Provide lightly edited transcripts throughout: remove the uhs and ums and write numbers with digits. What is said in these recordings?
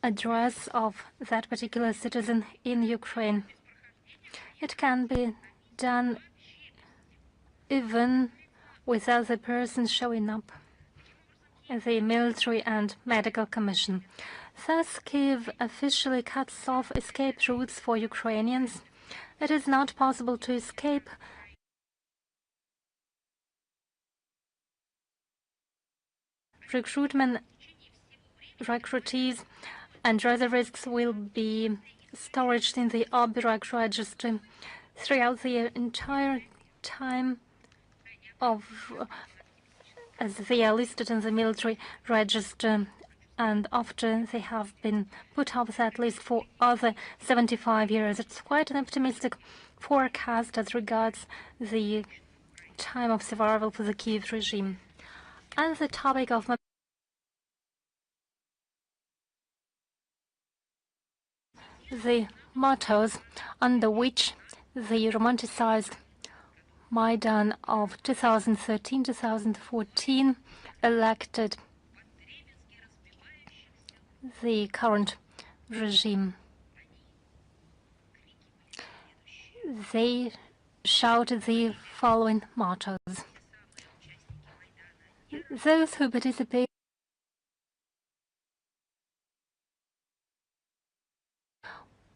address of that particular citizen in Ukraine. It can be done even without the person showing up in the military and medical commission. Thus, Kyiv officially cuts off escape routes for Ukrainians. It is not possible to escape. Recruitees and reservists will be stored in the Obirag registry throughout the entire time as they are listed in the military register, and after they have been put off that list for other 75 years. It's quite an optimistic forecast as regards the time of survival for the Kyiv regime. And the topic of the mottos under which the romanticized Maidan of 2013-2014 elected the current regime. They shouted the following mottos. Those who participate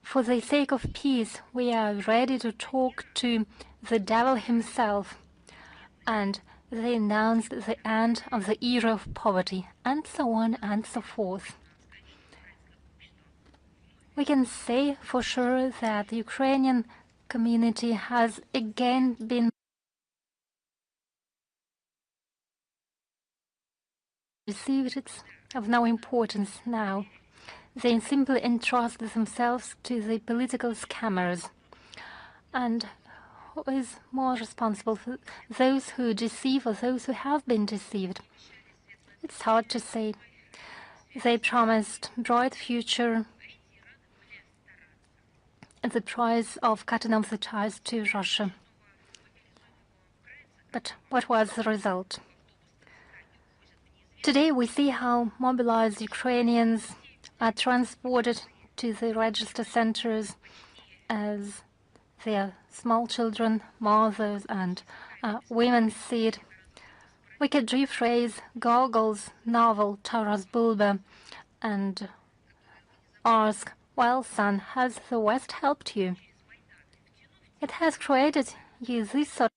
for the sake of peace, we are ready to talk to the devil himself, and they announced the end of the era of poverty, and so on and so forth. We can say for sure that the Ukrainian community has again been received. It's of no importance now. They simply entrust themselves to the political scammers. And who is more responsible, for those who deceive or those who have been deceived? It's hard to say. They promised bright future at the price of cutting off the ties to Russia. But what was the result? Today we see how mobilized Ukrainians are transported to the register centers as their small children, mothers and women see it. We could rephrase Gogol's novel Taras Bulba and ask, well, son, has the West helped you? It has created you this sort of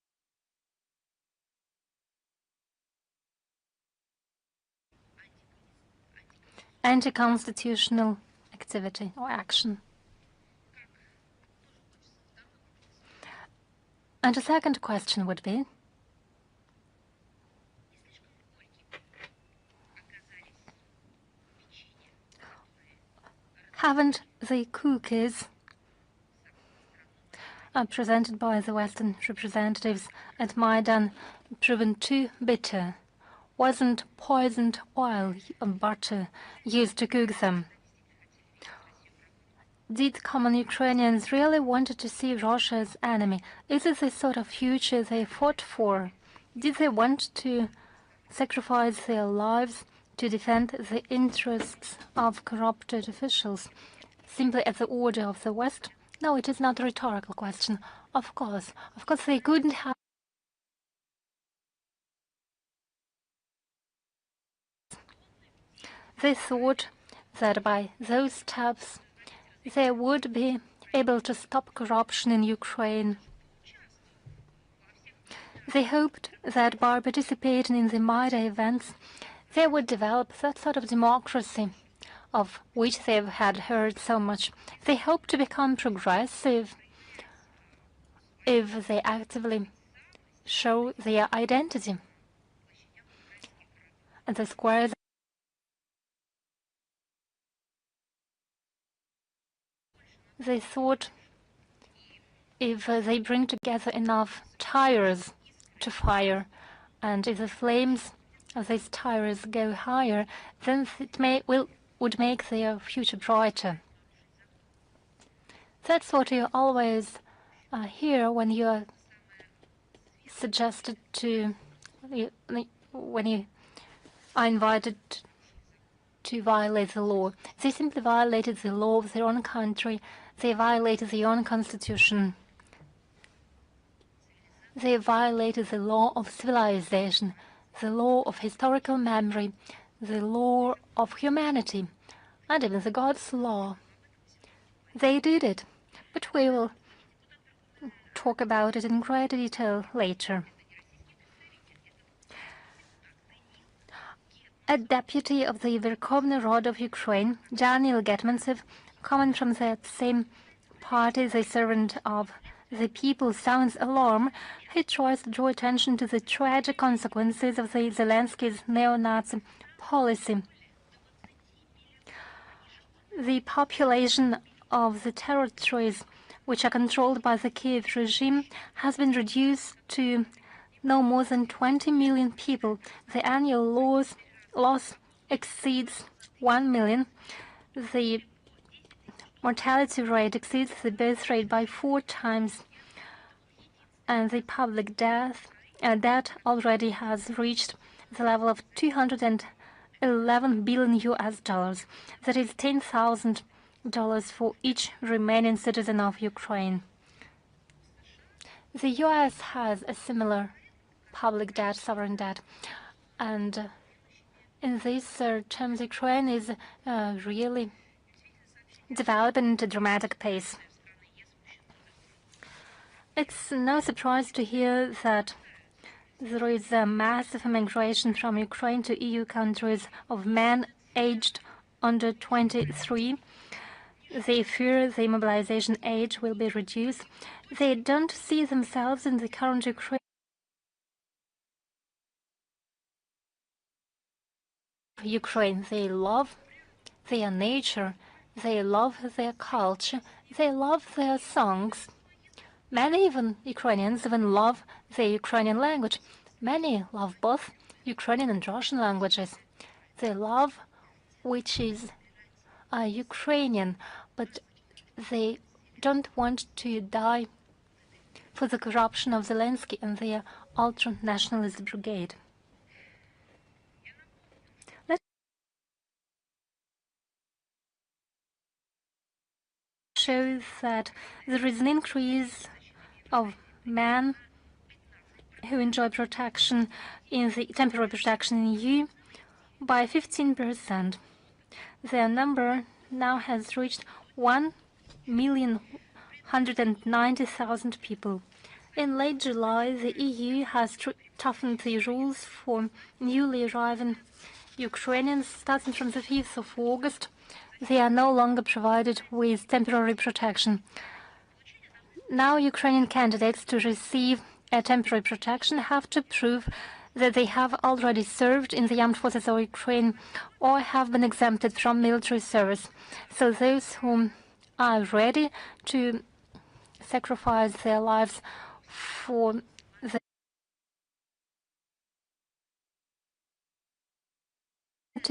anti-constitutional activity or action. And a second question would be, haven't the cookies presented by the Western representatives at Maidan proven too bitter? Wasn't poisoned oil or butter used to cook them? Did common Ukrainians really wanted to see Russia as enemy? Is it the sort of future they fought for? Did they want to sacrifice their lives to defend the interests of corrupted officials simply at the order of the West? No, it is not a rhetorical question. Of course they couldn't have. They thought that by those steps they would be able to stop corruption in Ukraine. They hoped that by participating in the Maidan events, they would develop that sort of democracy of which they've had heard so much. They hoped to become progressive if they actively show their identity. And the squares they thought if they bring together enough tires to fire, and if the flames of these tires go higher, then it would make their future brighter. That's what you always hear when you are suggested to, when you are invited to violate the law. They simply violated the law of their own country. They violated their own constitution. They violated the law of civilization, the law of historical memory, the law of humanity, and even the God's law. They did it, but we will talk about it in greater detail later. A deputy of the Verkhovna Rada of Ukraine, Daniel Getmantsev, coming from that same party, the servant of the people, sounds alarm. He tries to draw attention to the tragic consequences of the Zelensky's neo-Nazi policy. The population of the territories which are controlled by the Kiev regime has been reduced to no more than 20 million people. The annual loss exceeds 1 million. The mortality rate exceeds the birth rate by 4 times, and the public debt already has reached the level of $211 billion US. That is $10,000 for each remaining citizen of Ukraine. The US has a similar public debt, sovereign debt, and in these terms, Ukraine is really developing at a dramatic pace. It's no surprise to hear that there is a massive immigration from Ukraine to EU countries of men aged under 23. They fear the mobilization age will be reduced. They don't see themselves in the current Ukraine. They love their nature, they love their culture, they love their songs. Many Ukrainians even love the Ukrainian language. Many love both Ukrainian and Russian languages. They love which is Ukrainian, but they don't want to die for the corruption of Zelensky and their ultra-nationalist brigade. Shows that there is an increase of men who enjoy protection in the temporary protection in EU by 15%. Their number now has reached 1,190,000 people. In late July, the EU has toughened the rules for newly arriving Ukrainians. Starting from the 5th of August, they are no longer provided with temporary protection. Now Ukrainian candidates to receive a temporary protection have to prove that they have already served in the armed forces of Ukraine or have been exempted from military service. So those who are ready to sacrifice their lives for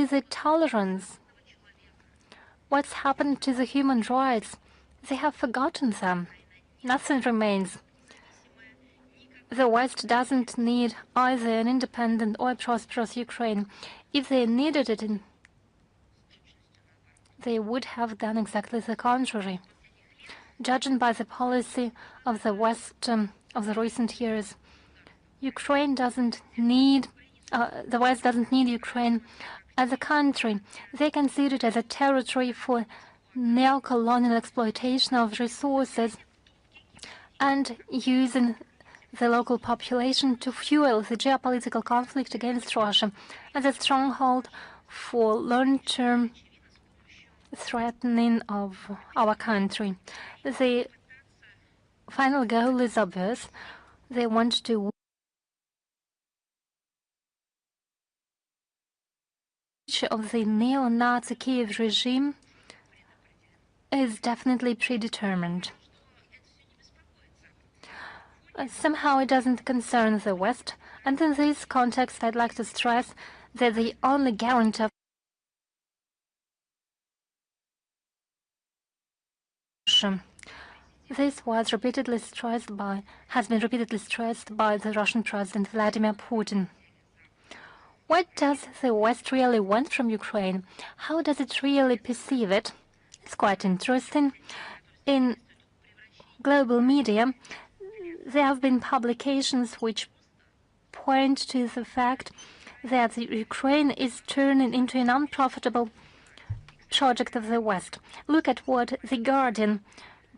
the tolerance. What's happened to the human rights? They have forgotten them. Nothing remains. The West doesn't need either an independent or a prosperous Ukraine. If they needed it, they would have done exactly the contrary. Judging by the policy of the West of the recent years, Ukraine doesn't need, the West doesn't need Ukraine as a country. They consider it as a territory for neo-colonial exploitation of resources and using the local population to fuel the geopolitical conflict against Russia as a stronghold for long-term threatening of our country. The final goal is obvious. They want to of the neo-Nazi Kiev regime is definitely predetermined. Somehow it doesn't concern the West, and in this context I'd like to stress that the only guarantee of this has been repeatedly stressed by the Russian President Vladimir Putin. What does the West really want from Ukraine? How does it really perceive it? It's quite interesting. In global media, there have been publications which point to the fact that Ukraine is turning into an unprofitable project of the West. Look at what The Guardian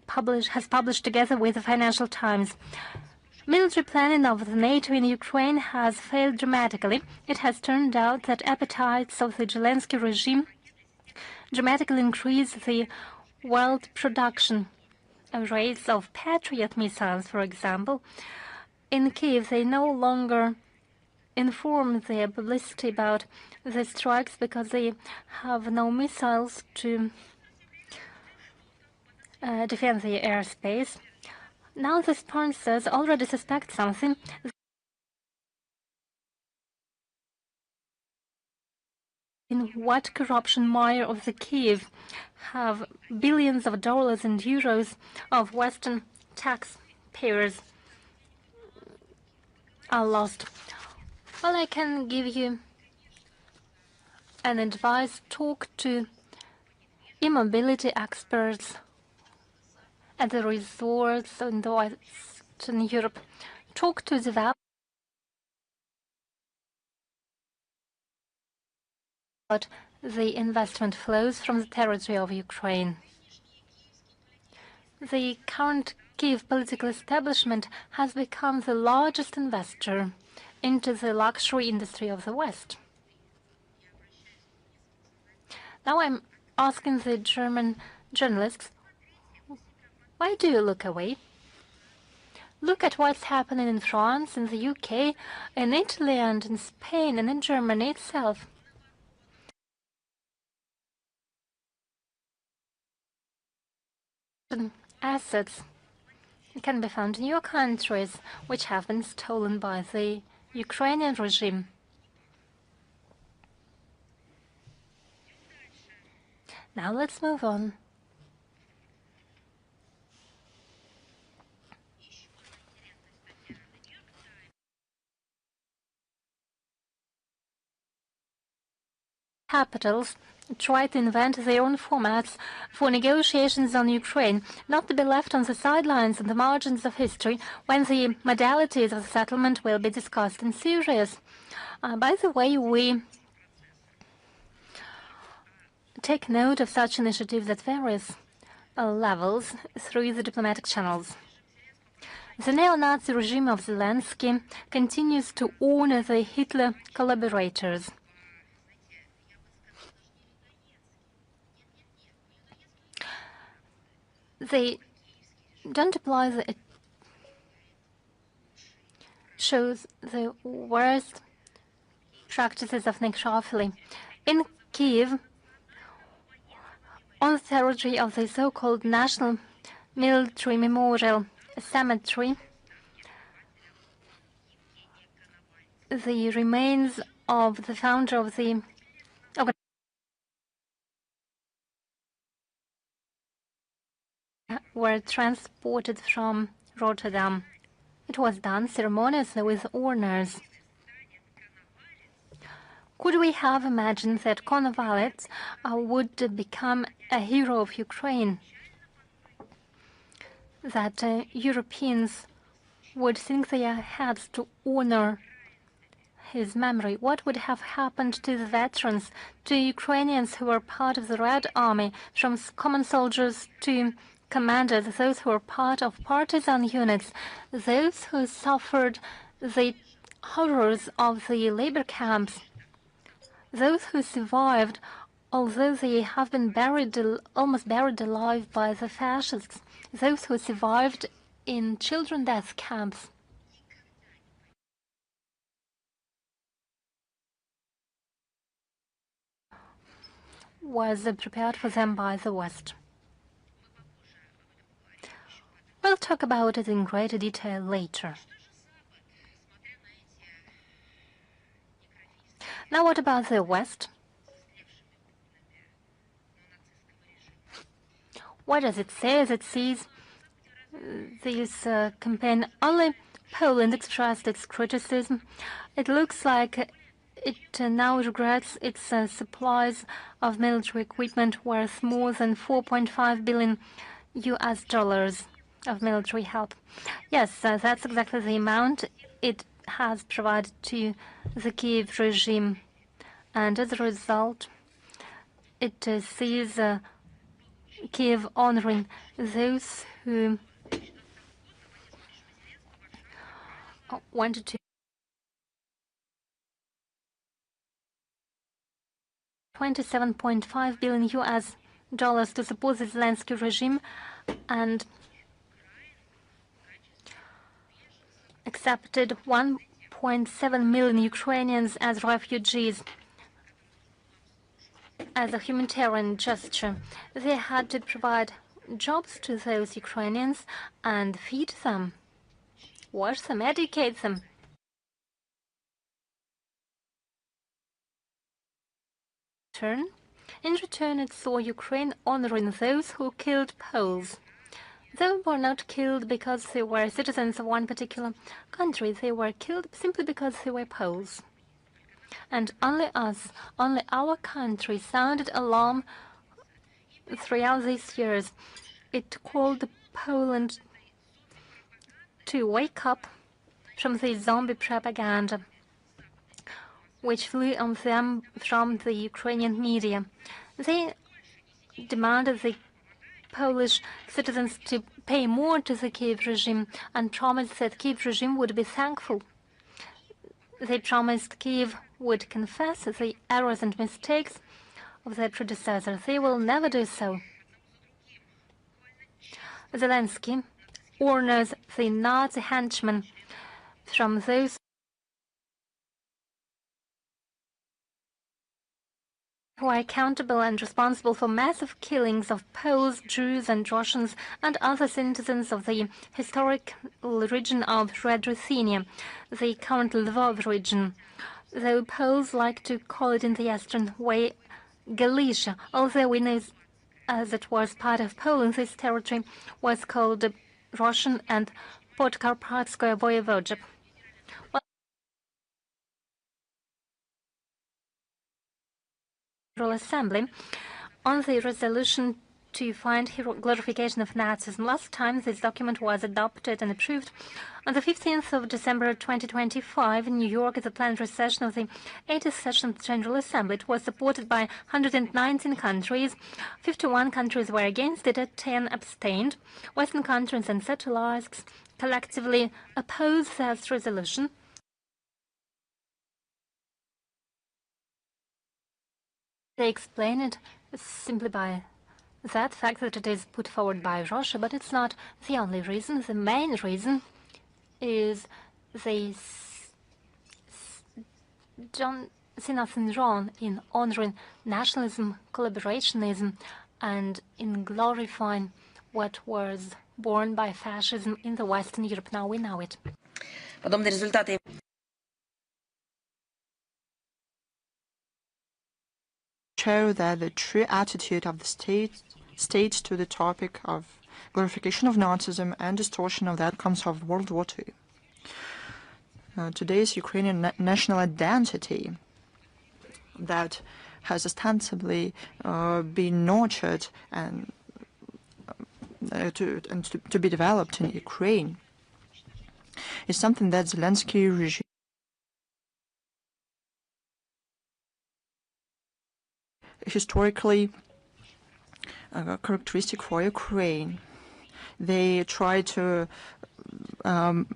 has published together with the Financial Times. Military planning of the NATO in Ukraine has failed dramatically. It has turned out that appetites of the Zelensky regime dramatically increase the world production rates of Patriot missiles, for example. In Kiev, they no longer inform their publicity about the strikes because they have no missiles to defend the airspace. Now the sponsors already suspect something. In what corruption mire of the Kiev have billions of dollars and euros of Western taxpayers are lost? Well, I can give you an advice. Talk to e-mobility experts at the resorts in the Western Europe. Talk to developers about the investment flows from the territory of Ukraine. The current Kiev political establishment has become the largest investor into the luxury industry of the West. Now I'm asking the German journalists, why do you look away? Look at what's happening in France, in the UK, in Italy and in Spain and in Germany itself. Assets can be found in your countries, which have been stolen by the Ukrainian regime. Now let's move on. Capitals try to invent their own formats for negotiations on Ukraine, not to be left on the sidelines and the margins of history when the modalities of the settlement will be discussed and serious. By the way, we take note of such initiatives at various levels through the diplomatic channels. The neo-Nazi regime of Zelensky continues to honor the Hitler collaborators. They don't apply the shows the worst practices of necrophily. In Kiev, on the territory of the so-called National Military Memorial Cemetery, the remains of the founder of the were transported from Rotterdam. It was done ceremoniously with honors. Could we have imagined that Konovalets would become a hero of Ukraine? That Europeans would sink their heads to honor his memory? What would have happened to the veterans, to Ukrainians who were part of the Red Army, from common soldiers to commanders, those who were part of partisan units, those who suffered the horrors of the labor camps, those who survived, although they have been almost buried alive by the fascists, those who survived in children death camps. Was prepared for them by the West. We'll talk about it in greater detail later. Now what about the West? What does it say as it sees this campaign? Only Poland expressed its criticism. It looks like it now regrets its supplies of military equipment worth more than 4.5 billion US dollars of military help. Yes, that's exactly the amount it has provided to the Kiev regime. And as a result, it sees Kiev honoring those who wanted to 27.5 billion US dollars to support the Zelensky regime and accepted 1.7 million Ukrainians as refugees. As a humanitarian gesture, they had to provide jobs to those Ukrainians and feed them, wash them, educate them. In return, it saw Ukraine honoring those who killed Poles. They were not killed because they were citizens of one particular country. They were killed simply because they were Poles. And only us, only our country sounded alarm throughout these years. It called Poland to wake up from the zombie propaganda which flew on them from the Ukrainian media. They demanded the Polish citizens to pay more to the Kiev regime and promised that Kiev regime would be thankful. They promised Kiev would confess the errors and mistakes of their predecessor. They will never do so. Zelensky honors the Nazi henchmen from those who are accountable and responsible for massive killings of Poles, Jews and Russians and other citizens of the historic region of Red Ruthenia, the current Lvov region, though Poles like to call it in the Eastern way Galicia, although we know as it was part of Poland, this territory was called Russian and Podkarpatskoye Voivodeship. Assembly on the resolution to find glorification of Nazism. Last time this document was adopted and approved on the 15th of December 2025 in New York at the plenary session of the 80th session of the General Assembly. It was supported by 119 countries. 51 countries were against it, 10 abstained. Western countries and satellites collectively opposed that resolution. They explain it simply by that fact that it is put forward by Russia, but it's not the only reason. The main reason is they don't see nothing wrong in honoring nationalism, collaborationism, and in glorifying what was born by fascism in the Western Europe. Now we know it. Show that the true attitude of the state to the topic of glorification of Nazism and distortion of the outcomes of World War II. Today's Ukrainian national identity that has ostensibly been nurtured and to be developed in Ukraine is something that Zelensky regime historically characteristic for Ukraine. They try to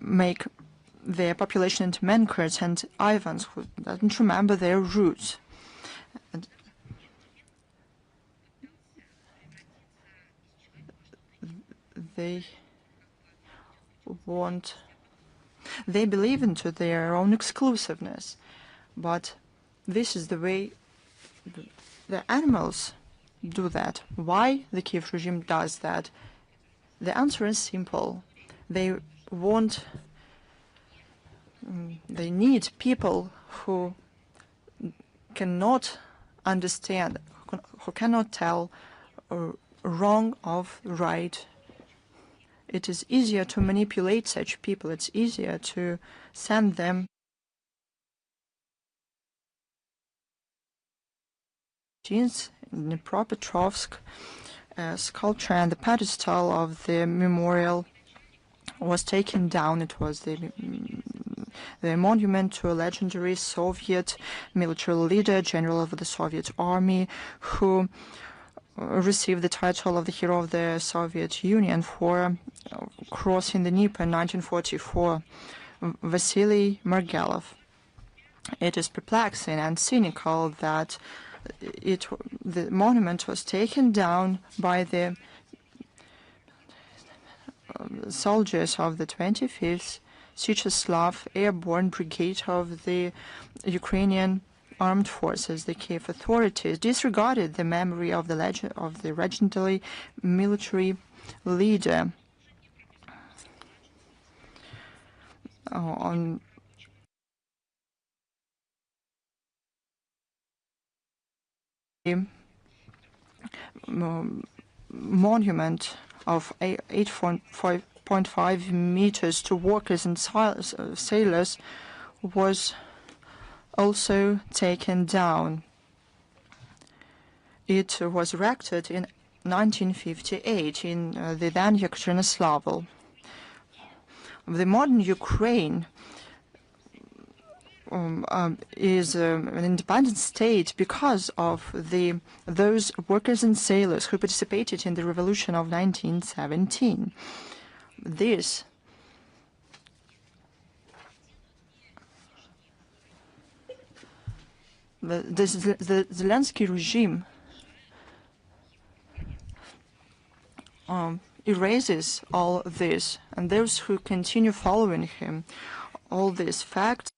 make their population into Menkers and Ivans who doesn't remember their roots. And they believe into their own exclusiveness, but this is the way the animals do that. Why the Kiev regime does that? The answer is simple. They need people who cannot understand, who cannot tell wrong of right. It is easier to manipulate such people. It's easier to send them in Dnipropetrovsk, a sculpture and the pedestal of the memorial was taken down. It was the monument to a legendary Soviet military leader, general of the Soviet Army, who received the title of the Hero of the Soviet Union for crossing the Dnieper in 1944, Vasily Margelov. It is perplexing and cynical that the monument was taken down by the soldiers of the 25th Syiaslav Airborne Brigade of the Ukrainian Armed Forces. The Kiev authorities disregarded the memory of the legendary military leader. On the monument of 8.5 meters to workers and sailors was also taken down. It was erected in 1958 in the then Yekaterinoslavl. The modern Ukraine is an independent state because of those workers and sailors who participated in the revolution of 1917. The Zelensky regime erases all this, and those who continue following him, all these facts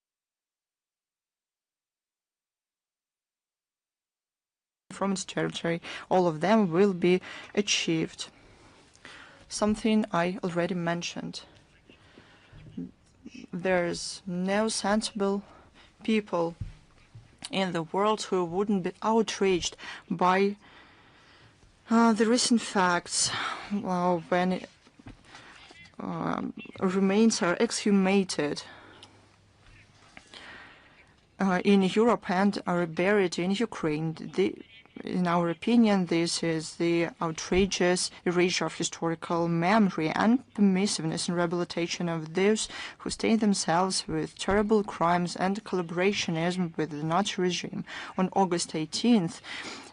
from its territory, all of them will be achieved. Something I already mentioned. There's no sensible people in the world who wouldn't be outraged by the recent facts when remains are exhumated in Europe and are buried in Ukraine. In our opinion, this is the outrageous erasure of historical memory and permissiveness and rehabilitation of those who stained themselves with terrible crimes and collaborationism with the Nazi regime. On August 18th,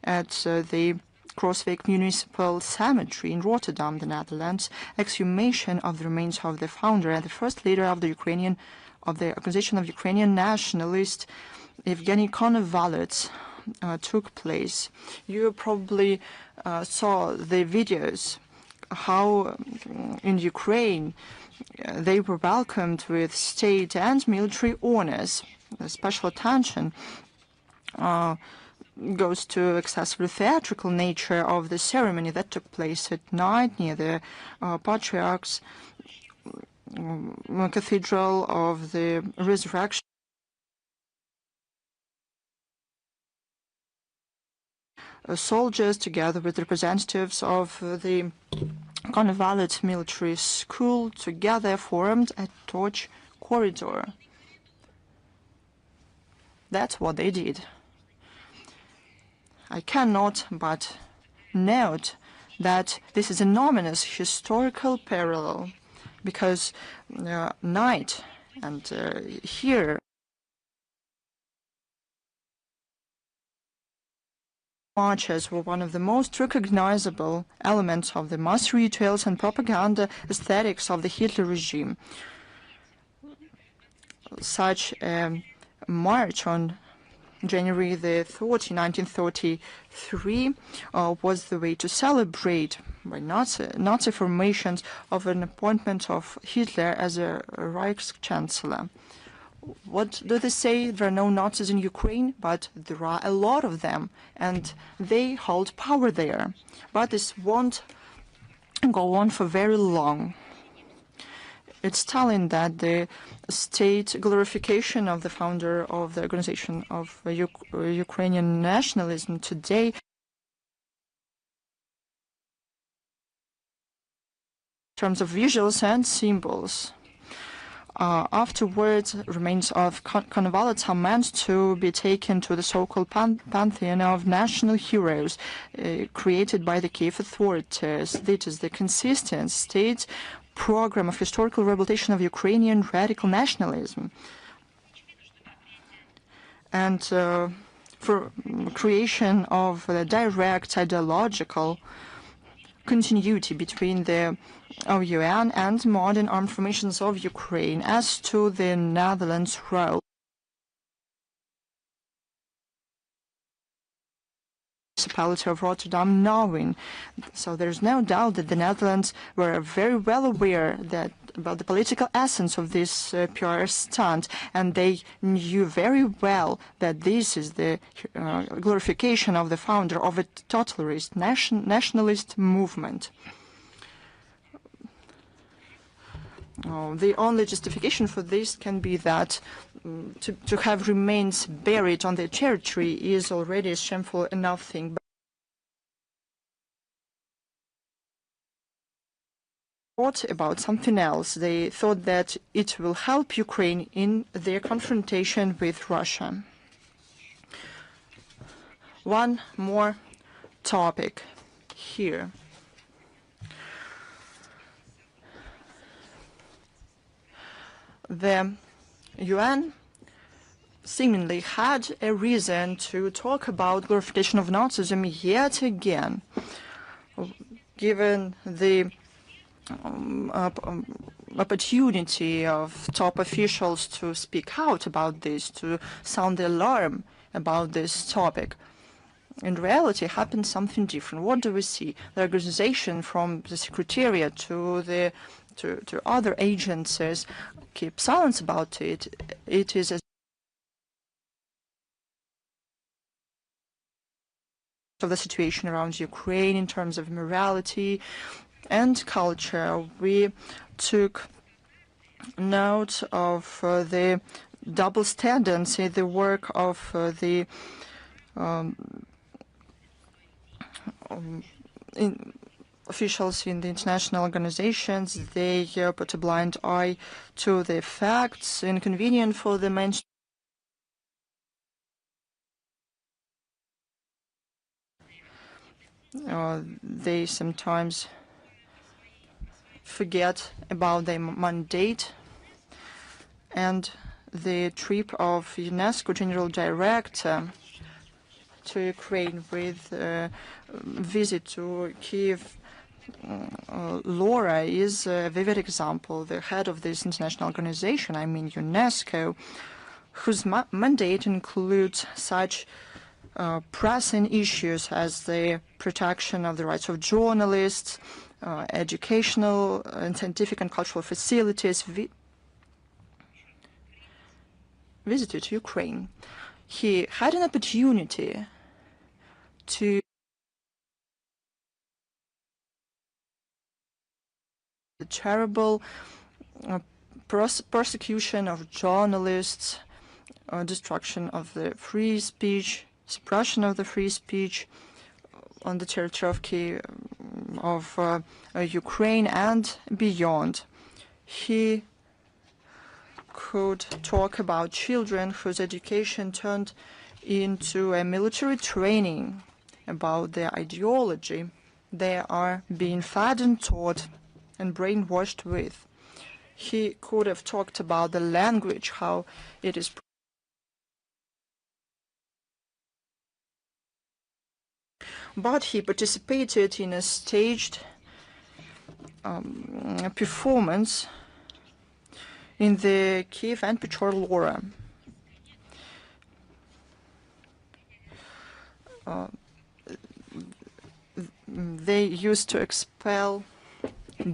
at the Crossweg Municipal Cemetery in Rotterdam, the Netherlands, exhumation of the remains of the founder and the first leader of the Organization of Ukrainian Nationalists, Evgeny Konovalets, took place. You probably saw the videos how in Ukraine they were welcomed with state and military honors. Special attention goes to excessively theatrical nature of the ceremony that took place at night near the Patriarch's Cathedral of the Resurrection. Soldiers, together with representatives of the Konovalet military school, together formed a torch corridor. That's what they did. I cannot but note that this is an ominous historical parallel, because night and here marches were one of the most recognizable elements of the mass rituals and propaganda aesthetics of the Hitler regime. Such a march on January the 30th, 1933, was the way to celebrate by Nazi formations of an appointment of Hitler as a Reichschancellor. What do they say? There are no Nazis in Ukraine, but there are a lot of them, and they hold power there. But this won't go on for very long. It's telling that the state glorification of the founder of the Organization of Ukrainian Nationalism today in terms of visuals and symbols Afterwards, remains of Konovalets are meant to be taken to the so-called pantheon of national heroes created by the Kiev authorities. This is the consistent state program of historical rehabilitation of Ukrainian radical nationalism and for creation of a direct ideological continuity between the OUN and modern armed formations of Ukraine. As to the Netherlands' role, municipality of Rotterdam knowing. So there's no doubt that the Netherlands were very well aware that about the political essence of this PR stunt, and they knew very well that this is the glorification of the founder of a totalitarian nationalist movement. The only justification for this can be that to have remains buried on their territory is already a shameful enough thing. Thought about something else. They thought that it will help Ukraine in their confrontation with Russia. One more topic here. The UN seemingly had a reason to talk about glorification of Nazism yet again, given the opportunity of top officials to speak out about this, to sound the alarm about this topic. In reality, happened something different. What do we see? The organization from the Secretariat to other agencies keep silence about it. It is of the situation around Ukraine in terms of morality and culture. We took note of the double standards in the work of the officials in the international organizations. They put a blind eye to the facts, inconvenient for the mainstream. They sometimes forget about their mandate, and the trip of UNESCO General Director to Ukraine with a visit to Kiev, Laura is a vivid example. The head of this international organization, I mean UNESCO, whose mandate includes such pressing issues as the protection of the rights of journalists, educational and scientific and cultural facilities, visited Ukraine. He had an opportunity to the terrible persecution of journalists, destruction of the free speech, suppression of the free speech on the territory of Kiev, of Ukraine and beyond. He could talk about children whose education turned into a military training, about their ideology they are being fed and taught and brainwashed with. He could have talked about the language, how it is but he participated in a staged performance in the Kiev and Pechor Lora. They used to expel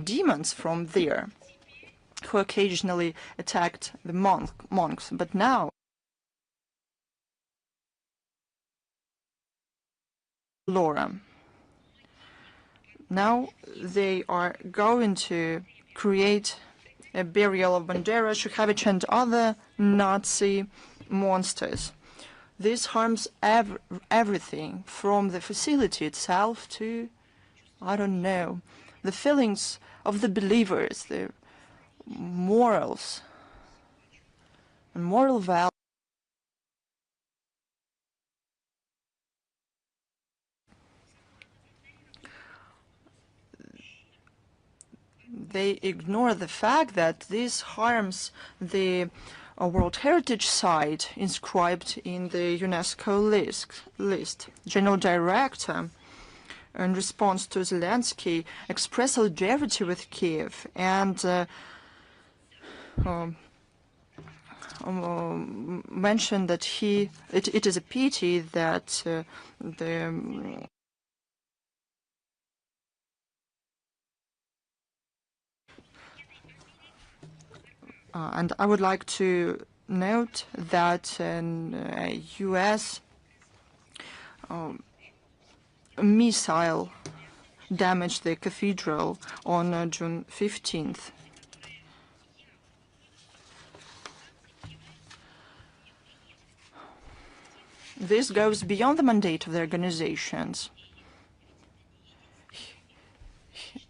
demons from there, who occasionally attacked the monks, but now Laura. Now they are going to create a burial of Bandera, Shukhevich, and other Nazi monsters. This harms everything, from the facility itself to, I don't know, the feelings of the believers, the morals and moral values. They ignore the fact that this harms the World Heritage Site inscribed in the UNESCO list. General Director, in response to Zelensky, expressed solidarity with Kiev and mentioned that it is a pity that and I would like to note that a U.S. Missile damaged the cathedral on June 15th. This goes beyond the mandate of the organizations.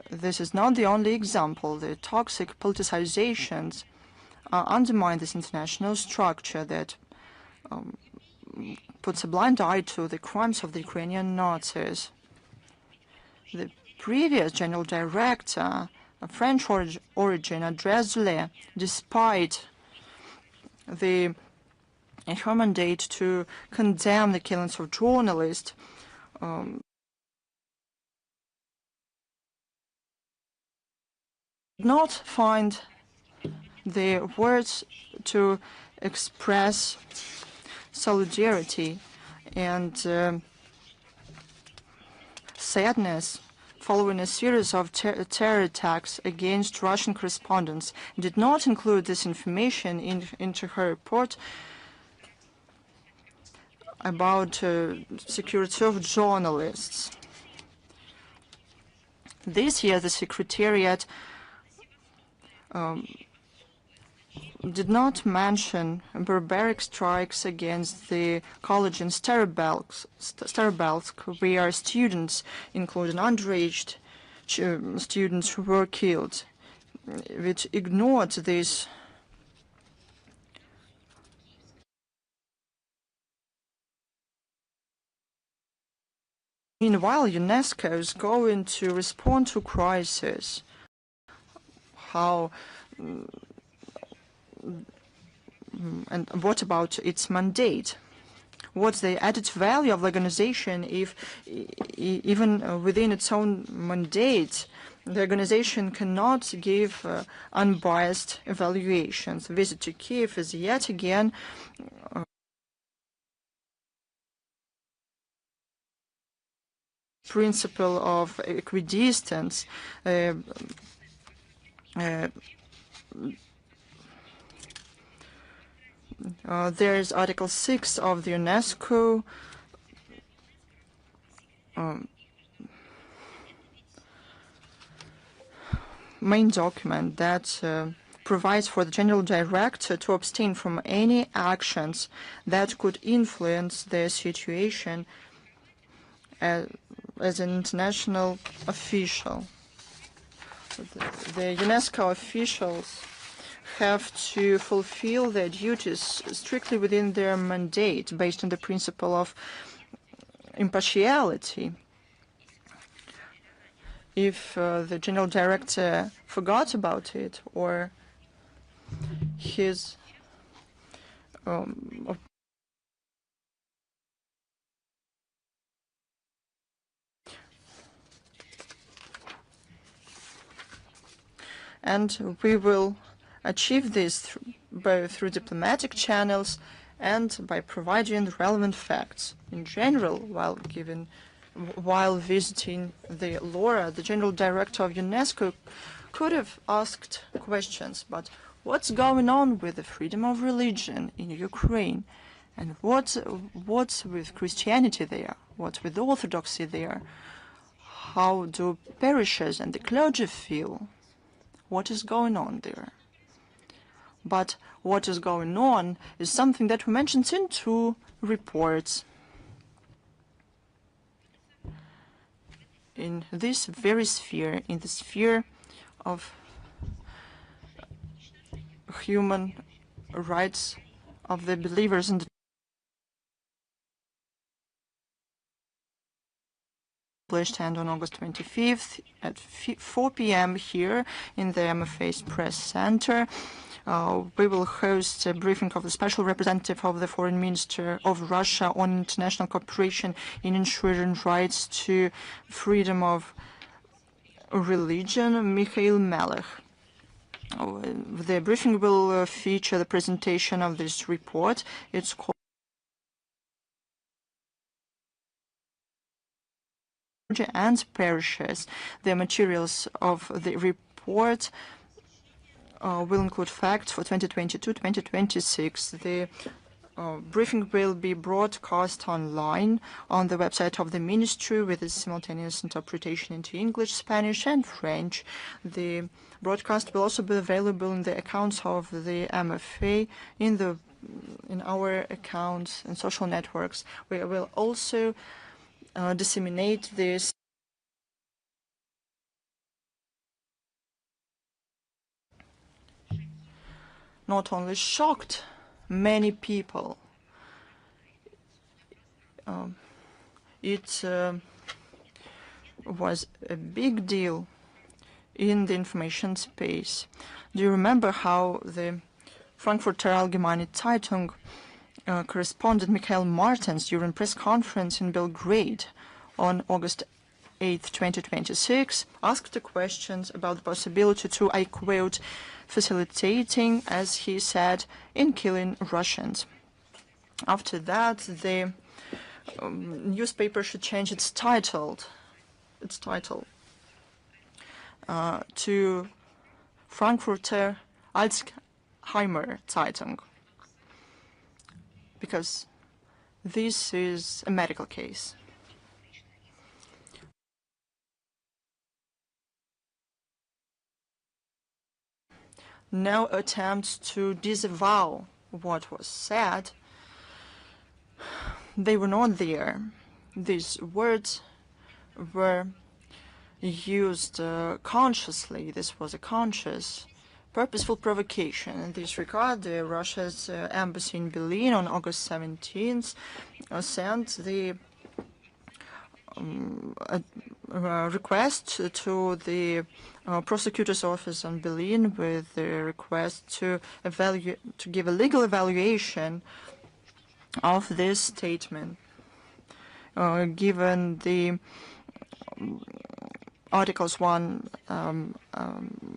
This is not the only example. The toxic politicizations undermine this international structure that puts a blind eye to the crimes of the Ukrainian Nazis. The previous general director, of French origin, addressed Zule, despite her mandate to condemn the killings of journalists, did not find the words to express solidarity and sadness following a series of terror attacks against Russian correspondents, did not include this information into her report about security of journalists. This year, the Secretariat did not mention barbaric strikes against the college in Starobalsk, where students, including underage students, were killed. It ignored this. Meanwhile, UNESCO is going to respond to crisis. How and what about its mandate? What's the added value of the organization if even within its own mandate the organization cannot give unbiased evaluations? The visit to Kiev is yet again principle of equidistance. There is Article 6 of the UNESCO main document that provides for the General Director to abstain from any actions that could influence the situation as an international official. The UNESCO officials have to fulfill their duties strictly within their mandate based on the principle of impartiality. If the General Director forgot about it or his and we will achieve this both through diplomatic channels and by providing relevant facts. In general, while visiting the LoRa, the General Director of UNESCO could have asked questions, but what's going on with the freedom of religion in Ukraine? And what's with Christianity there? What's with Orthodoxy there? How do parishes and the clergy feel? What is going on there? But what is going on is something that we mentioned in two reports. In this very sphere, in the sphere of human rights of the believers in the and on August 25th at 4 p.m. here in the MFA's press center. We will host a briefing of the special representative of the Foreign Minister of Russia on international cooperation in ensuring rights to freedom of religion, Mikhail Melech. The briefing will feature the presentation of this report. It's called and parishes. The materials of the report will include facts for 2022-2026. The briefing will be broadcast online on the website of the ministry with a simultaneous interpretation into English, Spanish, and French. The broadcast will also be available in the accounts of the MFA in our accounts and social networks. We will also disseminate this not only shocked many people, it was a big deal in the information space. Do you remember how the Frankfurter Allgemeine Zeitung correspondent Michael Martens during press conference in Belgrade on August 8, 2026, asked the questions about the possibility to, I quote, facilitating, as he said, in killing Russians. After that, the newspaper should change its title to Frankfurter Allgemeine Zeitung, because this is a medical case. No attempts to disavow what was said. They were not there. These words were used consciously. This was a conscious, purposeful provocation. In this regard, Russia's embassy in Berlin on August 17th sent the request to the prosecutor's office in Berlin with the request to give a legal evaluation of this statement, given the Articles 111,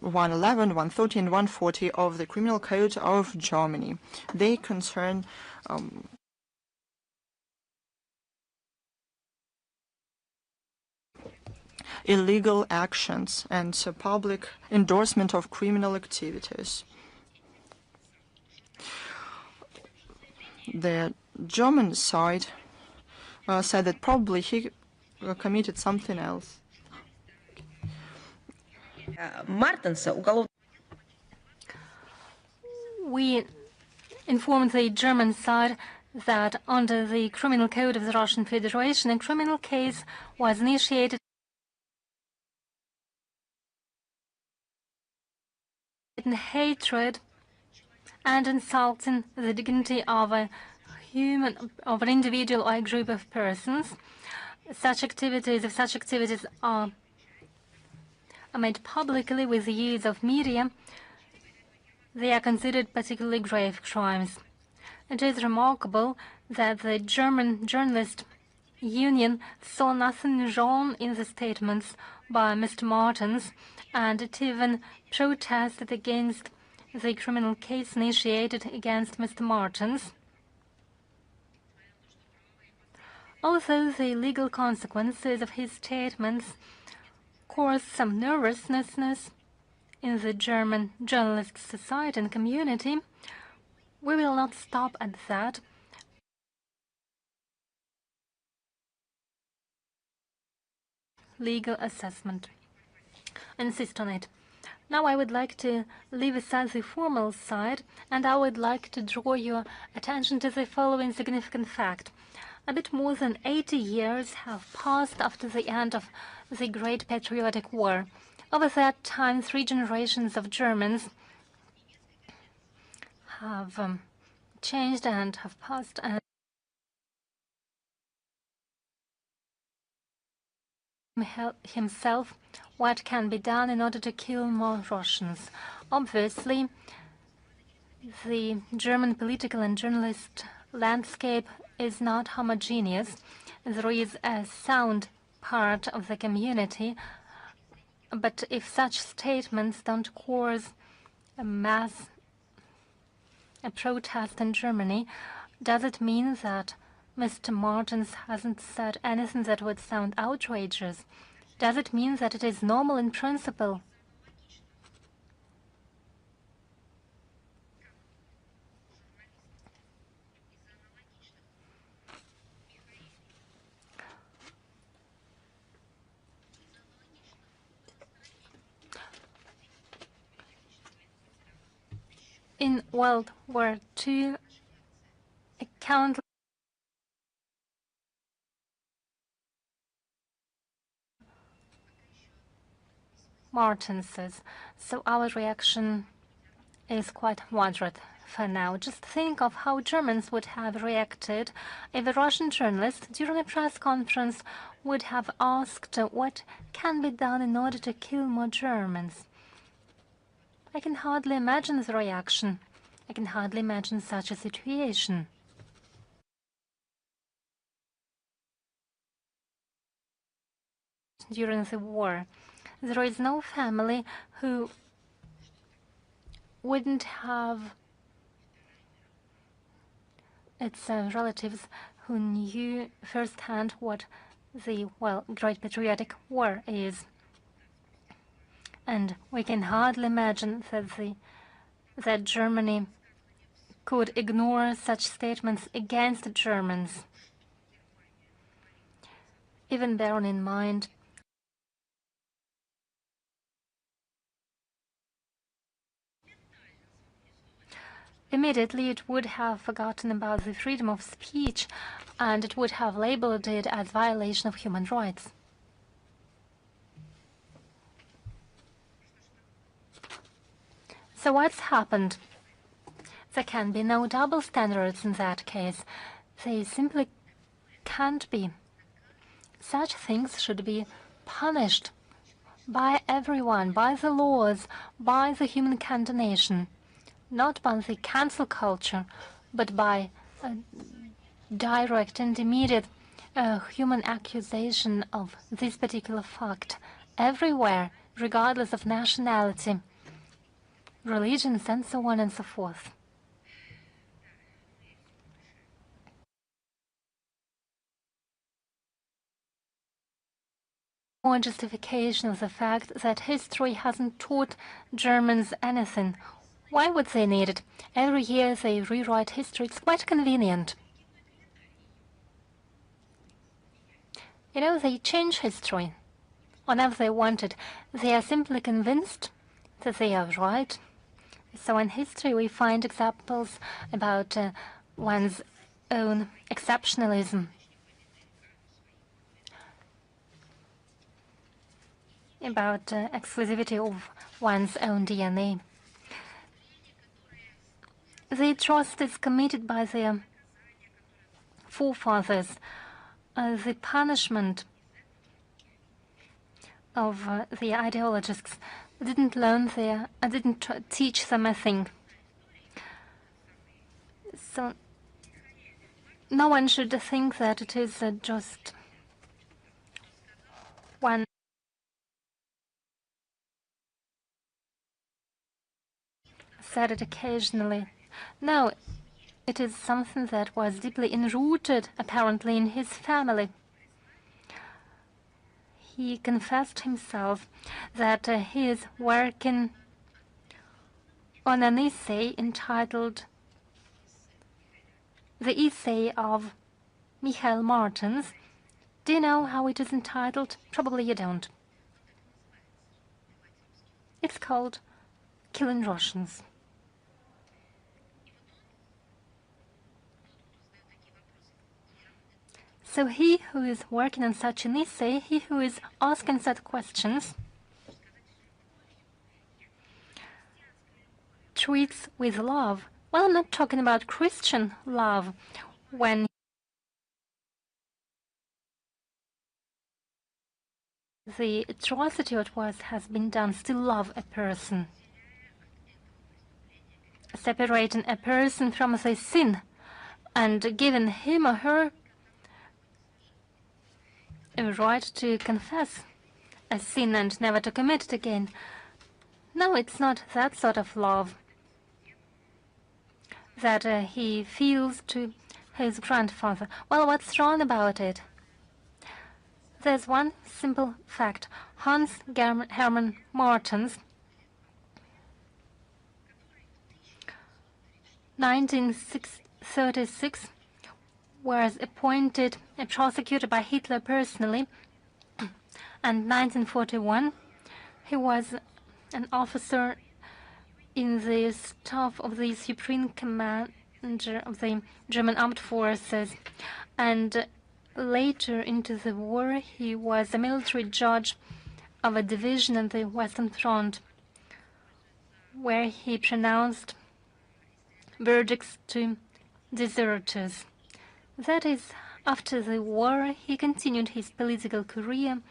130, and 140 of the Criminal Code of Germany. They concern illegal actions and public endorsement of criminal activities. The German side said that probably he committed something else. We informed the German side that under the Criminal Code of the Russian Federation, a criminal case was initiated in hatred and insulting the dignity of an individual or a group of persons. If such activities are made publicly with the use of media, they are considered particularly grave crimes. It is remarkable that the German Journalist Union saw nothing wrong in the statements by Mr. Martens, and it even protested against the criminal case initiated against Mr. Martens. Although the legal consequences of his statements caused some nervousness in the German journalist society and community, we will not stop at that. Legal assessment. Insist on it. Now I would like to leave aside the formal side, and I would like to draw your attention to the following significant fact. A bit more than 80 years have passed after the end of the Great Patriotic War. Over that time, 3 generations of Germans have changed and have passed, and himself what can be done in order to kill more Russians. Obviously, the German political and journalist landscape is not homogeneous. There is a sound part of the community, but if such statements don't cause a protest in Germany, does it mean that Mr. Martens hasn't said anything that would sound outrageous? Does it mean that it is normal in principle? In World War II, countless Martin says, so our reaction is quite moderate for now. Just think of how Germans would have reacted if a Russian journalist during a press conference would have asked what can be done in order to kill more Germans. I can hardly imagine the reaction. I can hardly imagine such a situation. During the war, there is no family who wouldn't have its relatives who knew firsthand what the, Great Patriotic War is. And we can hardly imagine that Germany could ignore such statements against Germans. Even bearing in mind immediately it would have forgotten about the freedom of speech, and it would have labeled it as violation of human rights. So what's happened? There can be no double standards in that case. They simply can't be. Such things should be punished by everyone, by the laws, by the human condemnation, not by the cancel culture, but by a direct and immediate human accusation of this particular fact everywhere, regardless of nationality, religions, and so on and so forth. More justification of the fact that history hasn't taught Germans anything. Why would they need it? Every year they rewrite history. It's quite convenient. You know, they change history whenever they want it. They are simply convinced that they are right. So in history we find examples about one's own exceptionalism, about exclusivity of one's own DNA. The atrocities committed by their forefathers, the punishment of the ideologists didn't teach them a thing. So no one should think that it is just one said it occasionally. No, it is something that was deeply enrooted, apparently, in his family. He confessed himself that he is working on an essay entitled The Essay of Michael Martens. Do you know how it is entitled? Probably you don't. It's called Killing Russians. So he who is working on such an essay, he who is asking such questions, treats with love Well, I'm not talking about Christian love, when the atrocity it has been done, still love a person. Separating a person from the sin and giving him or her a right to confess a sin and never to commit it again. No, it's not that sort of love that he feels to his grandfather. Well, what's wrong about it? There's one simple fact. Hans Hermann Martens, 1936, was appointed a prosecutor by Hitler personally, and 1941 he was an officer in the staff of the Supreme Commander of the German Armed Forces, and later into the war he was a military judge of a division on the Western Front, where he pronounced verdicts to deserters. That is, after the war he continued his political career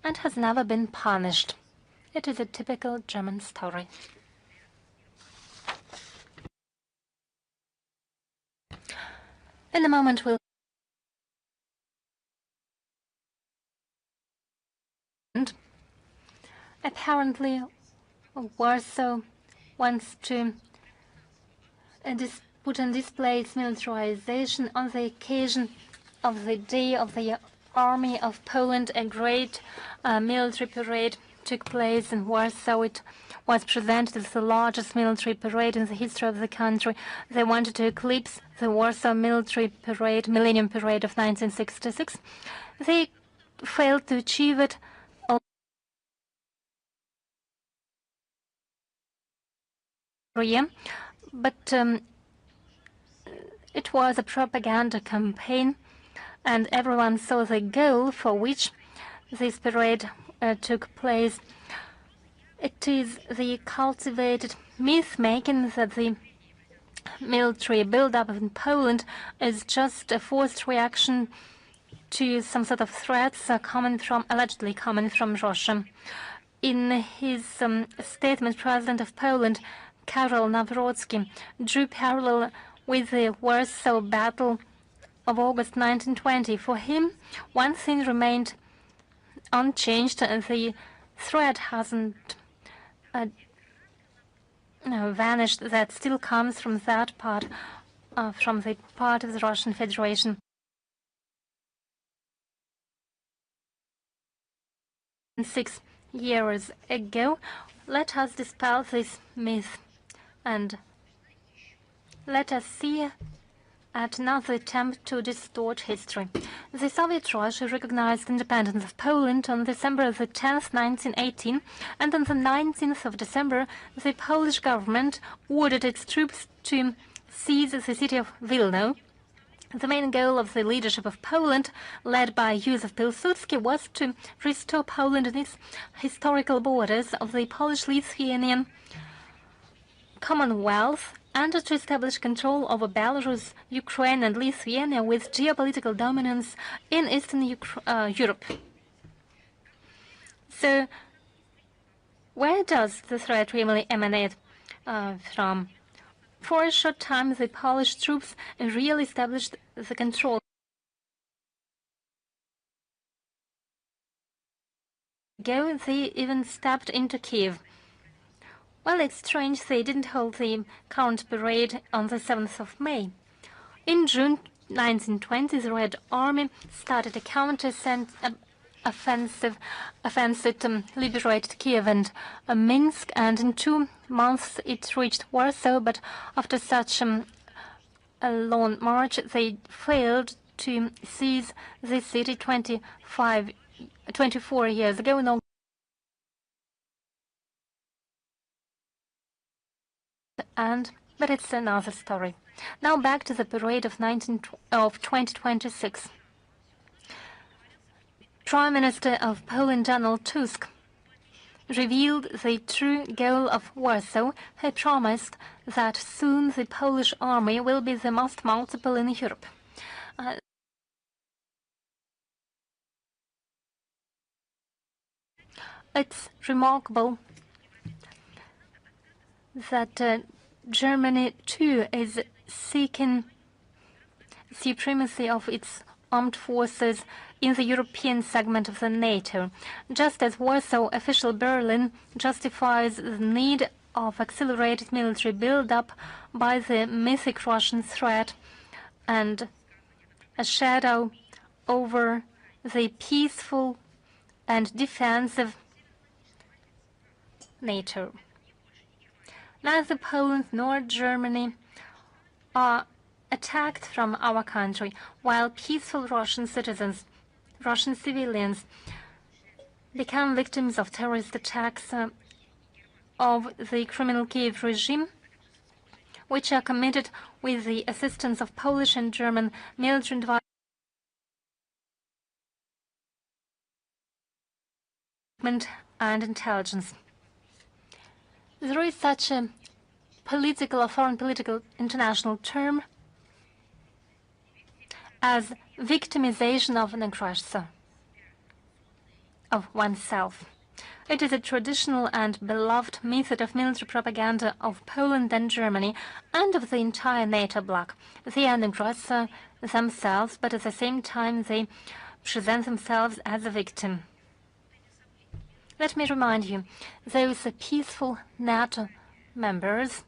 and has never been punished. It is a typical German story. In a moment we'll apparently Warsaw wants to put on display its militarization on the occasion of the Day of the Army of Poland. A great military parade took place in Warsaw. It was presented as the largest military parade in the history of the country. They wanted to eclipse the Warsaw Military Parade, Millennium Parade of 1966. They failed to achieve it. But it was a propaganda campaign, and everyone saw the goal for which this parade took place. It is the cultivated myth-making that the military build-up in Poland is just a forced reaction to some sort of threats allegedly coming from Russia. In his statement, President of Poland, Karol Nawrocki, drew parallel with the Warsaw Battle of August 1920. For him, one thing remained unchanged, and the threat hasn't vanished. That still comes from that part, from the part of the Russian Federation. 6 years ago, let us dispel this myth and let us see at another attempt to distort history. The Soviet Russia recognized independence of Poland on December the 10th, 1918, and on the 19th of December, the Polish government ordered its troops to seize the city of Wilno. The main goal of the leadership of Poland, led by Józef Pilsudski, was to restore Poland in its historical borders of the Polish-Lithuanian Commonwealth, and to establish control over Belarus, Ukraine, and Lithuania with geopolitical dominance in Eastern Europe. So, where does the threat really emanate from? For a short time, the Polish troops really established the control. They even stepped into Kiev. Well, it's strange they didn't hold the current parade on the 7th of May. In June 1920, the Red Army started a counter-offensive to liberate Kiev and Minsk, and in 2 months it reached Warsaw, but after such a long march, they failed to seize the city 24 years ago in August. But it's another story. Now back to the parade of 2026. Prime Minister of Poland Donald Tusk revealed the true goal of Warsaw. He promised that soon the Polish army will be the most multiple in Europe. It's remarkable that Germany too is seeking supremacy of its armed forces in the European segment of the NATO, just as Warsaw official Berlin justifies the need of accelerated military build-up by the mythic Russian threat and a shadow over the peaceful and defensive NATO. Neither Poland nor Germany are attacked from our country, while peaceful Russian citizens, Russian civilians, become victims of terrorist attacks of the criminal Kiev regime, which are committed with the assistance of Polish and German military development and intelligence. There is such a political or foreign political international term as victimization of an aggressor, of oneself. It is a traditional and beloved method of military propaganda of Poland and Germany and of the entire NATO bloc. They are an aggressor themselves, but at the same time they present themselves as a victim. Let me remind you, those peaceful NATO members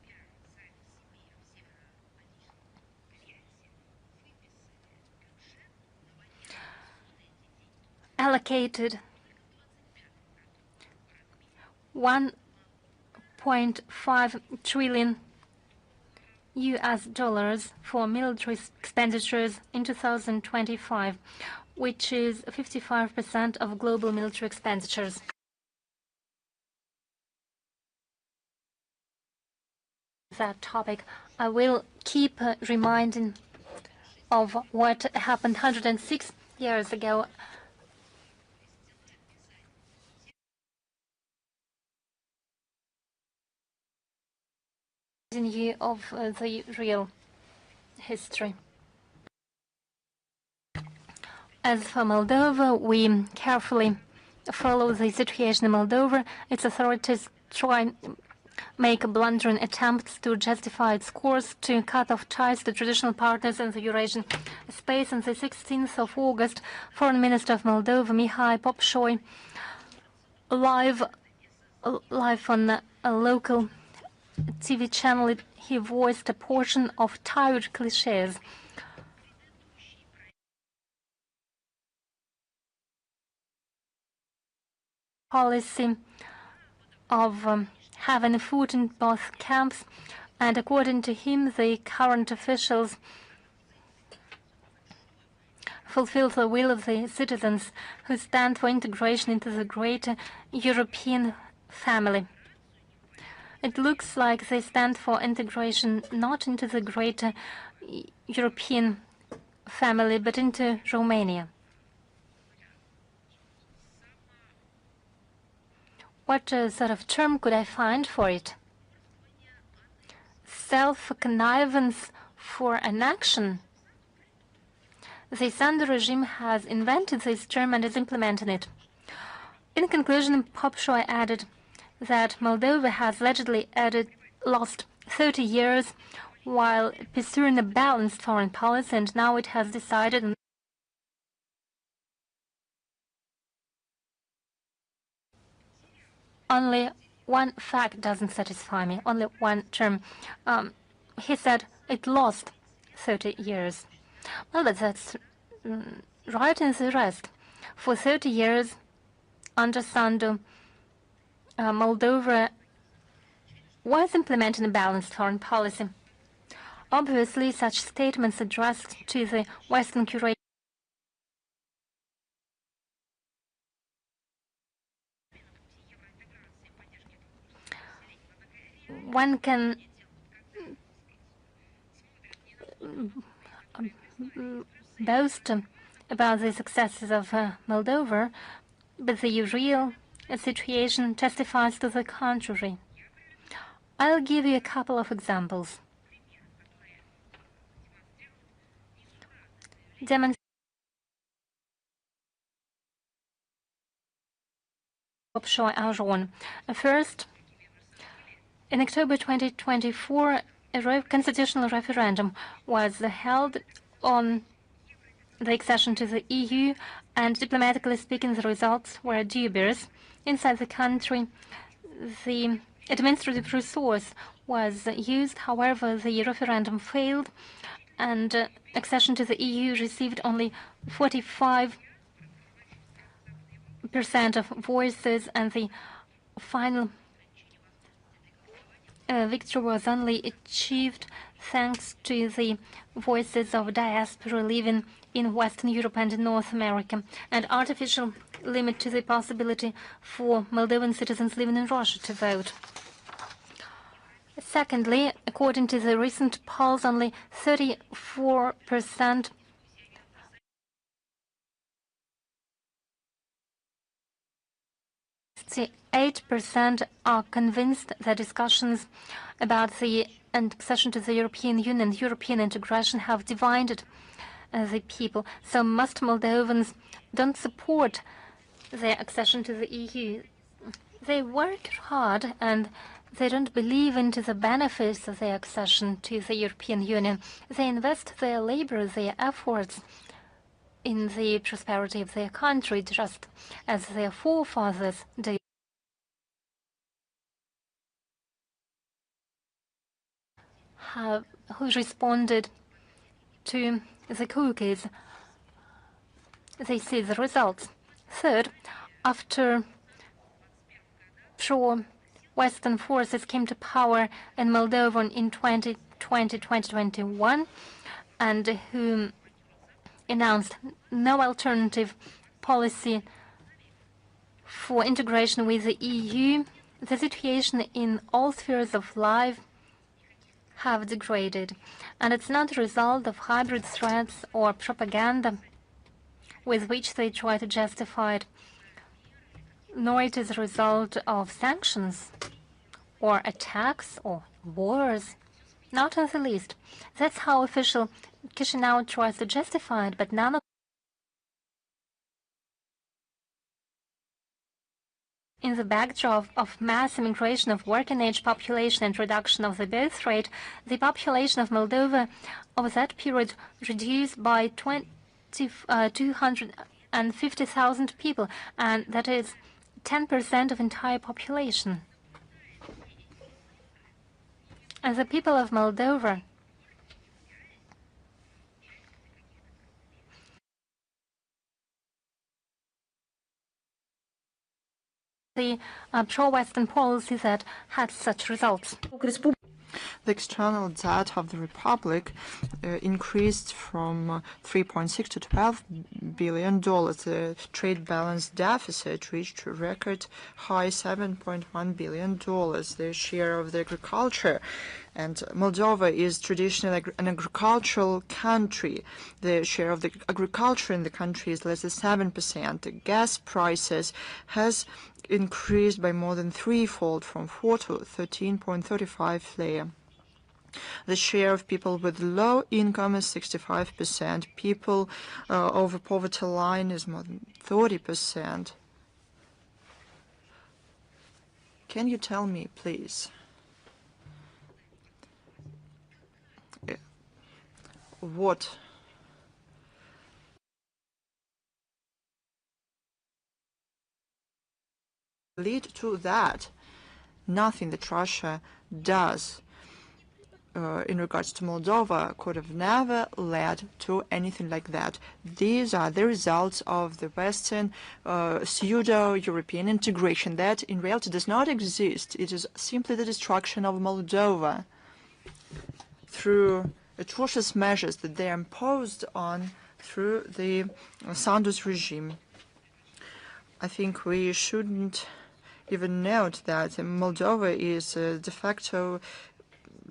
allocated $1.5 trillion for military expenditures in 2025, which is 55% of global military expenditures. That topic, I will keep reminding of what happened 106 years ago. In view of the real history. As for Moldova, we carefully follow the situation in Moldova. Its authorities try make blundering attempts to justify its course to cut off ties to traditional partners in the Eurasian space. On the 16th of August, Foreign Minister of Moldova, Mihai Popșoi, live on a local TV channel, he voiced a portion of tired cliches. Policy of having food in both camps, and according to him, the current officials fulfill the will of the citizens who stand for integration into the greater European family. It looks like they stand for integration not into the greater European family, but into Romania. What sort of term could I find for it? Self-connivance for an action. The Sandu regime has invented this term and is implementing it. In conclusion, Popșoi added that Moldova has allegedly lost 30 years while pursuing a balanced foreign policy, and now it has decided only one fact doesn't satisfy me, only one term. He said it lost 30 years. Well, but that's right in the rest. For 30 years, under Sandu, Moldova was implementing a balanced foreign policy. Obviously, such statements addressed to the Western curators one can boast about the successes of Moldova, but the real situation testifies to the contrary. I'll give you a couple of examples. First, in October 2024, a constitutional referendum was held on the accession to the EU, and diplomatically speaking, the results were dubious. Inside the country, the administrative resource was used. However, the referendum failed, and accession to the EU received only 45% of voices, and the final victory was only achieved thanks to the voices of diaspora living in Western Europe and in North America, and artificial limit to the possibility for Moldovan citizens living in Russia to vote. Secondly, according to the recent polls, only 34% 68% are convinced that discussions about the accession to the European Union and European integration have divided the people. So most Moldovans don't support their accession to the EU. They work hard and they don't believe into the benefits of their accession to the European Union. They invest their labor, their efforts in the prosperity of their country, just as their forefathers did. Who responded to the cookies. They see the results. Third, after pro-Western forces came to power in Moldova in 2020-2021, and who announced no alternative policy for integration with the EU, the situation in all spheres of life have degraded, and it's not a result of hybrid threats or propaganda with which they try to justify it, nor it is a result of sanctions or attacks or wars, not in the least. That's how official Chisinau tries to justify it, but none of in the backdrop of mass immigration of working-age population and reduction of the birth rate, the population of Moldova over that period reduced by 250,000 people, and that is 10% of entire population. And the people of Moldova the pro-Western policy that had such results. The external debt of the Republic increased from 3.6 to $12 billion. The trade balance deficit reached a record high $7.1 billion. The share of the agriculture, and Moldova is traditionally an agricultural country. The share of the agriculture in the country is less than 7%. The gas prices has increased by more than threefold, from 4 to 13.35 lei. The share of people with low income is 65%. People over poverty line is more than 30%. Can you tell me, please, what lead to that? Nothing that Russia does in regards to Moldova could have never led to anything like that. These are the results of the Western pseudo-European integration that in reality does not exist. It is simply the destruction of Moldova through atrocious measures that they are imposed on through the Santos regime. I think we shouldn't even note that Moldova is de facto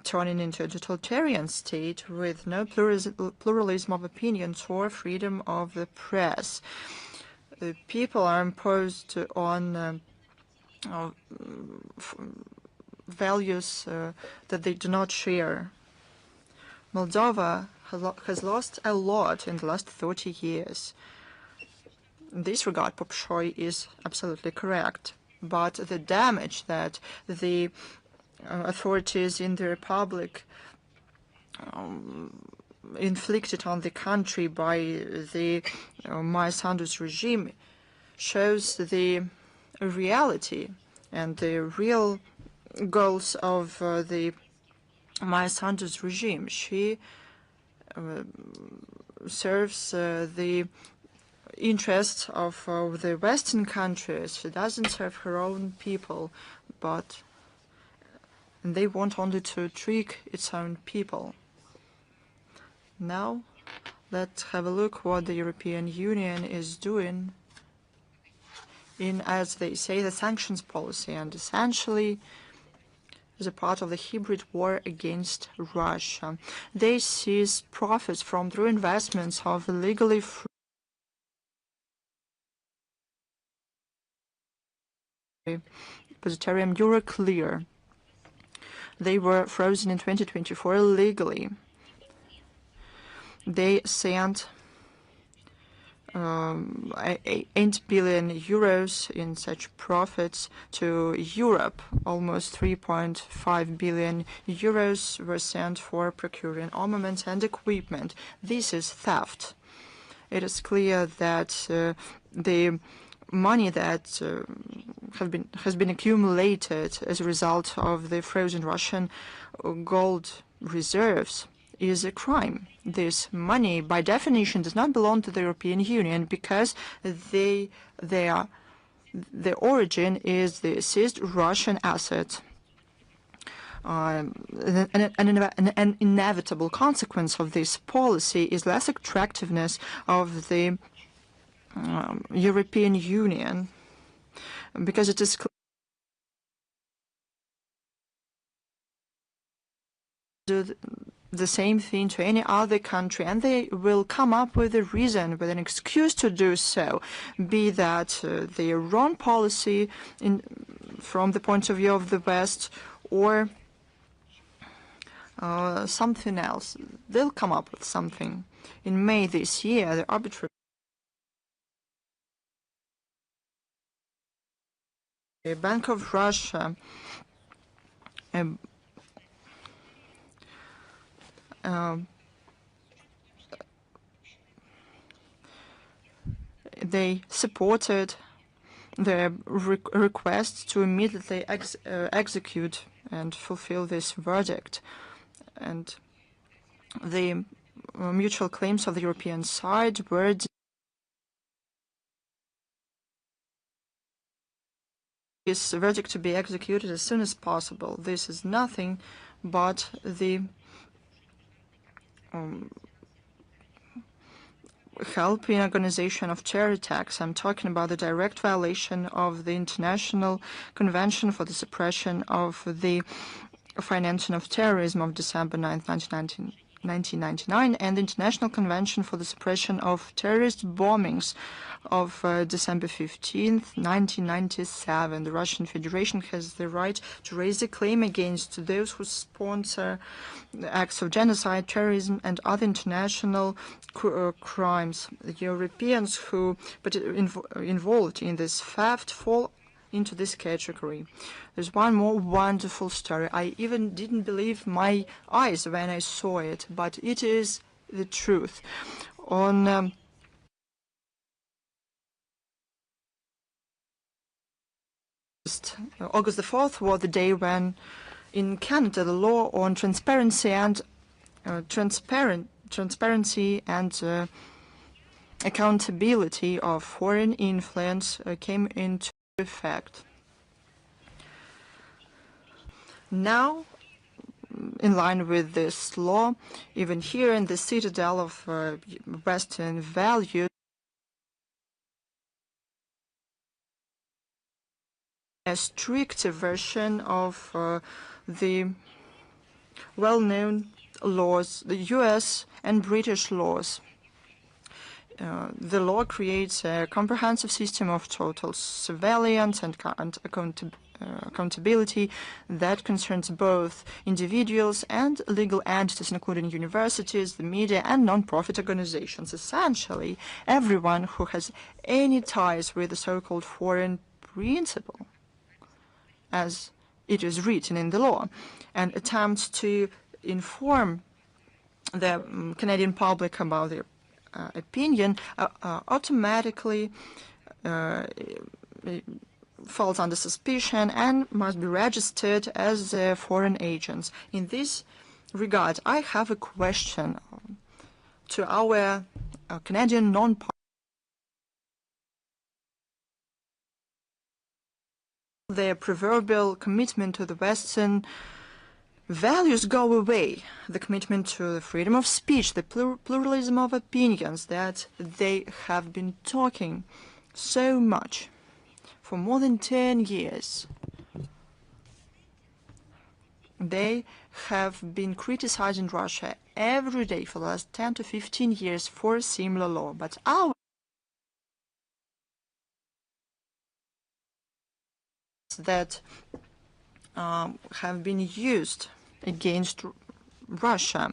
turning into a totalitarian state with no pluralism of opinions or freedom of the press. People are imposed on values that they do not share. Moldova has lost a lot in the last 30 years. In this regard, Popshoy is absolutely correct. But the damage that the authorities in the Republic inflicted on the country by the Maya Sandu's regime shows the reality and the real goals of the Maya Sandu's regime. She serves the interests of the Western countries. She doesn't serve her own people, but they want only to trick its own people. Now, let's have a look what the European Union is doing in, as they say, the sanctions policy, and essentially as a part of the hybrid war against Russia. They seize profits from through investments of illegally free Depositarium Euroclear. They were frozen in 2024 illegally. They sent 8 billion euros in such profits to Europe. Almost 3.5 billion euros were sent for procuring armaments and equipment. This is theft. It is clear that the money that has been accumulated as a result of the frozen Russian gold reserves is a crime. This money, by definition, does not belong to the European Union because the origin is the seized Russian asset. An inevitable consequence of this policy is less attractiveness of the European Union, because it is the same thing to any other country, and they will come up with a reason, with an excuse to do so, be that their own policy from the point of view of the West or something else. They'll come up with something. In May this year, the arbitrary Bank of Russia they supported the request to immediately execute and fulfill this verdict. And the mutual claims of the European side were this verdict to be executed as soon as possible. This is nothing but the helping organization of terror attacks. I'm talking about the direct violation of the International Convention for the Suppression of the Financing of Terrorism of December 9th, 1999, and the International Convention for the Suppression of Terrorist Bombings of December 15th, 1997. The Russian Federation has the right to raise a claim against those who sponsor acts of genocide, terrorism, and other international crimes. The Europeans who involved in this theft fall into this category. There's one more wonderful story. I even didn't believe my eyes when I saw it, but it is the truth. On August the 4th was the day when in Canada the law on transparency and accountability of foreign influence came into effect. Now, in line with this law, even here in the citadel of Western values, a stricter version of the well-known laws, the US and British laws. the law creates a comprehensive system of total surveillance and accountability that concerns both individuals and legal entities, including universities, the media, and non-profit organizations. Essentially, everyone who has any ties with the so-called foreign principle, as it is written in the law, and attempts to inform the Canadian public about their opinion automatically falls under suspicion and must be registered as foreign agents. In this regard, I have a question to our Canadian non-party. Their proverbial commitment to the Western values go away, the commitment to the freedom of speech, the pluralism of opinions that they have been talking so much for more than 10 years. They have been criticizing Russia every day for the last 10 to 15 years for a similar law, but our that have been used against Russia.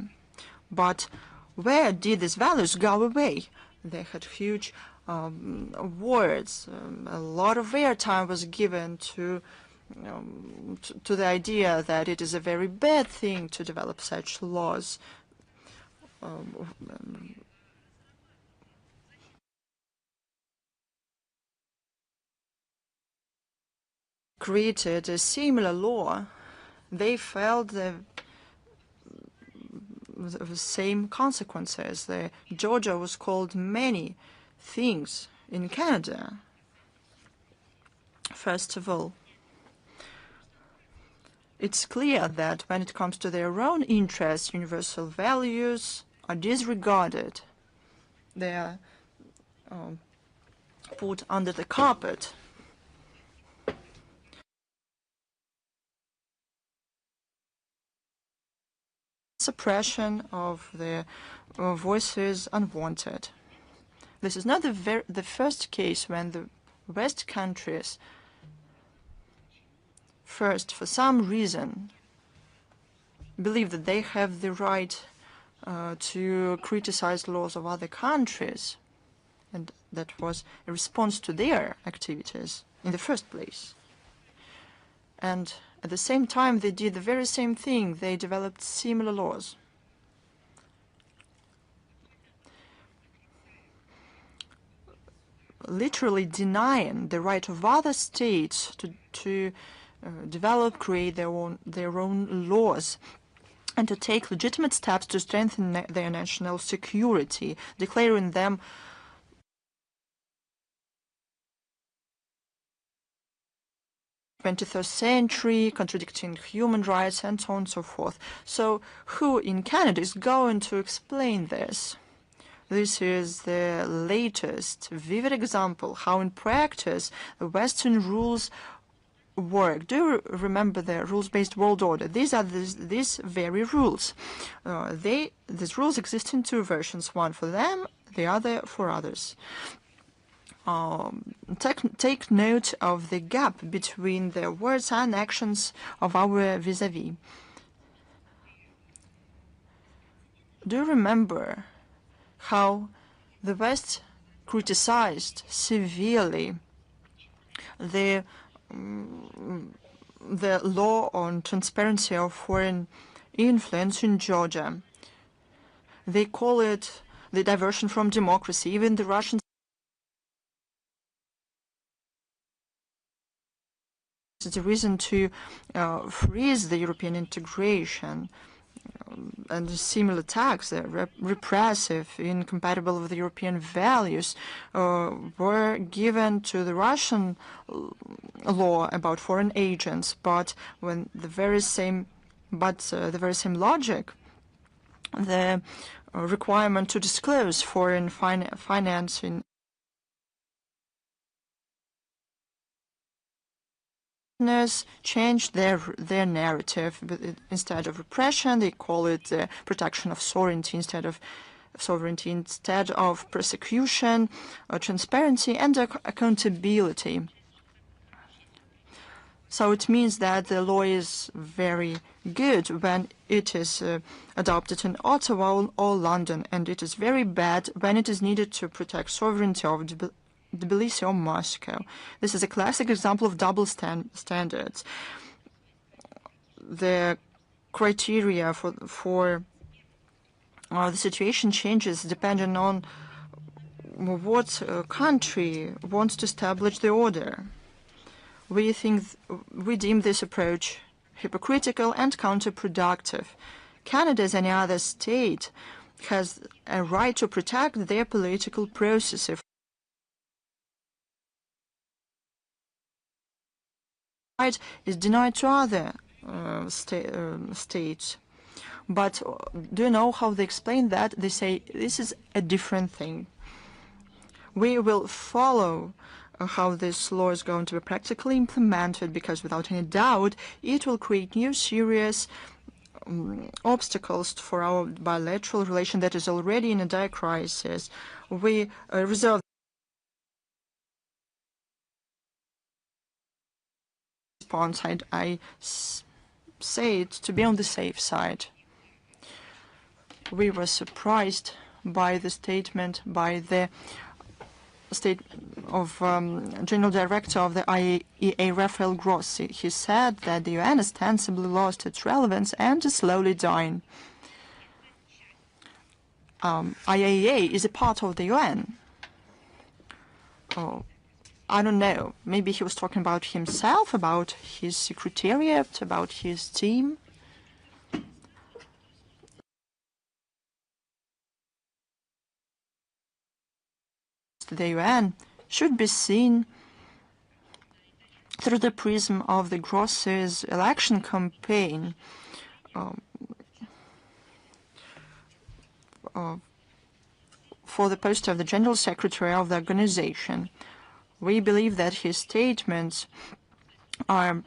But where did these values go away? They had huge words. A lot of airtime was given to the idea that it is a very bad thing to develop such laws. Created a similar law, they felt the same consequences. Georgia was called many things in Canada. First of all, it's clear that when it comes to their own interests, universal values are disregarded. They are put under the carpet. Suppression of their voices unwanted. This is not the first case when the West countries first, for some reason, believe that they have the right to criticize laws of other countries, and that was a response to their activities in the first place. And at the same time, they did the very same thing. They developed similar laws. Literally denying the right of other states to develop, create their own laws, and to take legitimate steps to strengthen their national security, declaring them 21st century, contradicting human rights, and so on and so forth. So who in Canada is going to explain this? This is the latest vivid example how in practice the Western rules work. Do you remember the rules-based world order? These are these very rules. These rules exist in two versions, one for them, the other for others. Take note of the gap between the words and actions of our vis-a-vis. Do you remember how the West criticized severely the law on transparency of foreign influence in Georgia? They call it the diversion from democracy. Even the Russians is a reason to freeze the European integration, and similar attacks, repressive, incompatible with the European values, were given to the Russian law about foreign agents. But when the very same logic, the requirement to disclose foreign financing changed their narrative. But instead of repression, they call it protection of sovereignty instead of sovereignty instead of persecution, transparency, and accountability. So it means that the law is very good when it is adopted in Ottawa or London, and it is very bad when it is needed to protect sovereignty of Tbilisi or Moscow. This is a classic example of double standards. The criteria for the situation changes depending on what country wants to establish the order. We deem this approach hypocritical and counterproductive. Canada, as any other state, has a right to protect their political process. If right is denied to other states. But do you know how they explain that? They say this is a different thing. We will follow how this law is going to be practically implemented, because without any doubt it will create new serious obstacles for our bilateral relation that is already in a dire crisis. We reserve response. I say it to be on the safe side. We were surprised by the statement by the General Director of the IAEA, Rafael Grossi. He said that the UN ostensibly lost its relevance and is slowly dying. IAEA is a part of the UN. Oh, I don't know. Maybe he was talking about himself, about his secretariat, about his team. The UN should be seen through the prism of the Grossi's election campaign for the post of the General Secretary of the organization. We believe that his statements are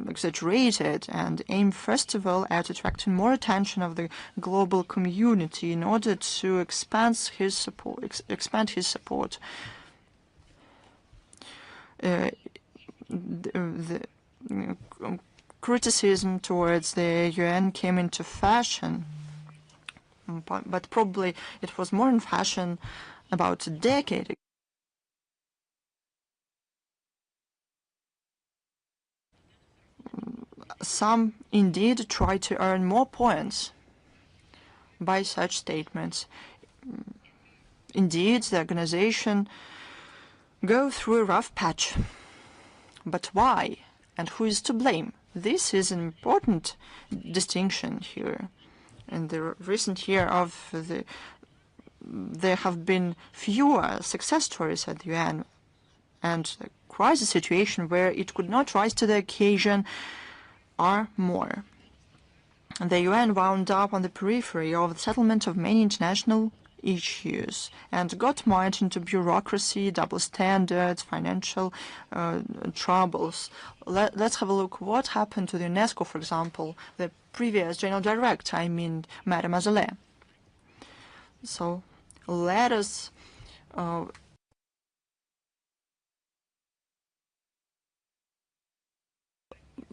exaggerated and aim first of all at attracting more attention of the global community in order to expand his support. The criticism towards the UN came into fashion, but probably it was more in fashion about a decade ago. Some indeed try to earn more points by such statements. Indeed, the organization go through a rough patch. But why? And who is to blame? This is an important distinction here. In the recent year there have been fewer success stories at the UN, and the crisis situation where it could not rise to the occasion are more. The UN wound up on the periphery of the settlement of many international issues and got mired into bureaucracy, double standards, financial troubles. Let's have a look what happened to the UNESCO, for example, the previous General Director, Madame Azoulay. So let us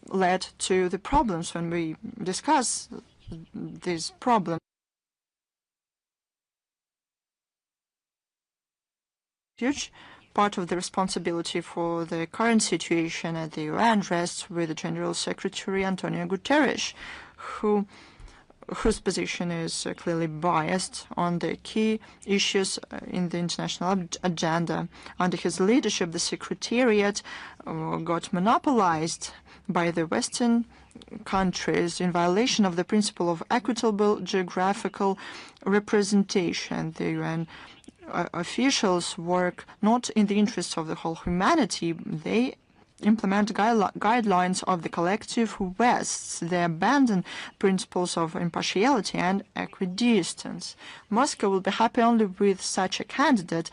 led to the problems when we discuss these problems. Huge part of the responsibility for the current situation at the UN rests with the General Secretary Antonio Guterres, whose position is clearly biased on the key issues in the international agenda. Under his leadership, the Secretariat got monopolized by the Western countries in violation of the principle of equitable geographical representation. The UN officials work not in the interests of the whole humanity. They implement guidelines of the collective West. They abandon principles of impartiality and equidistance. Moscow will be happy only with such a candidate.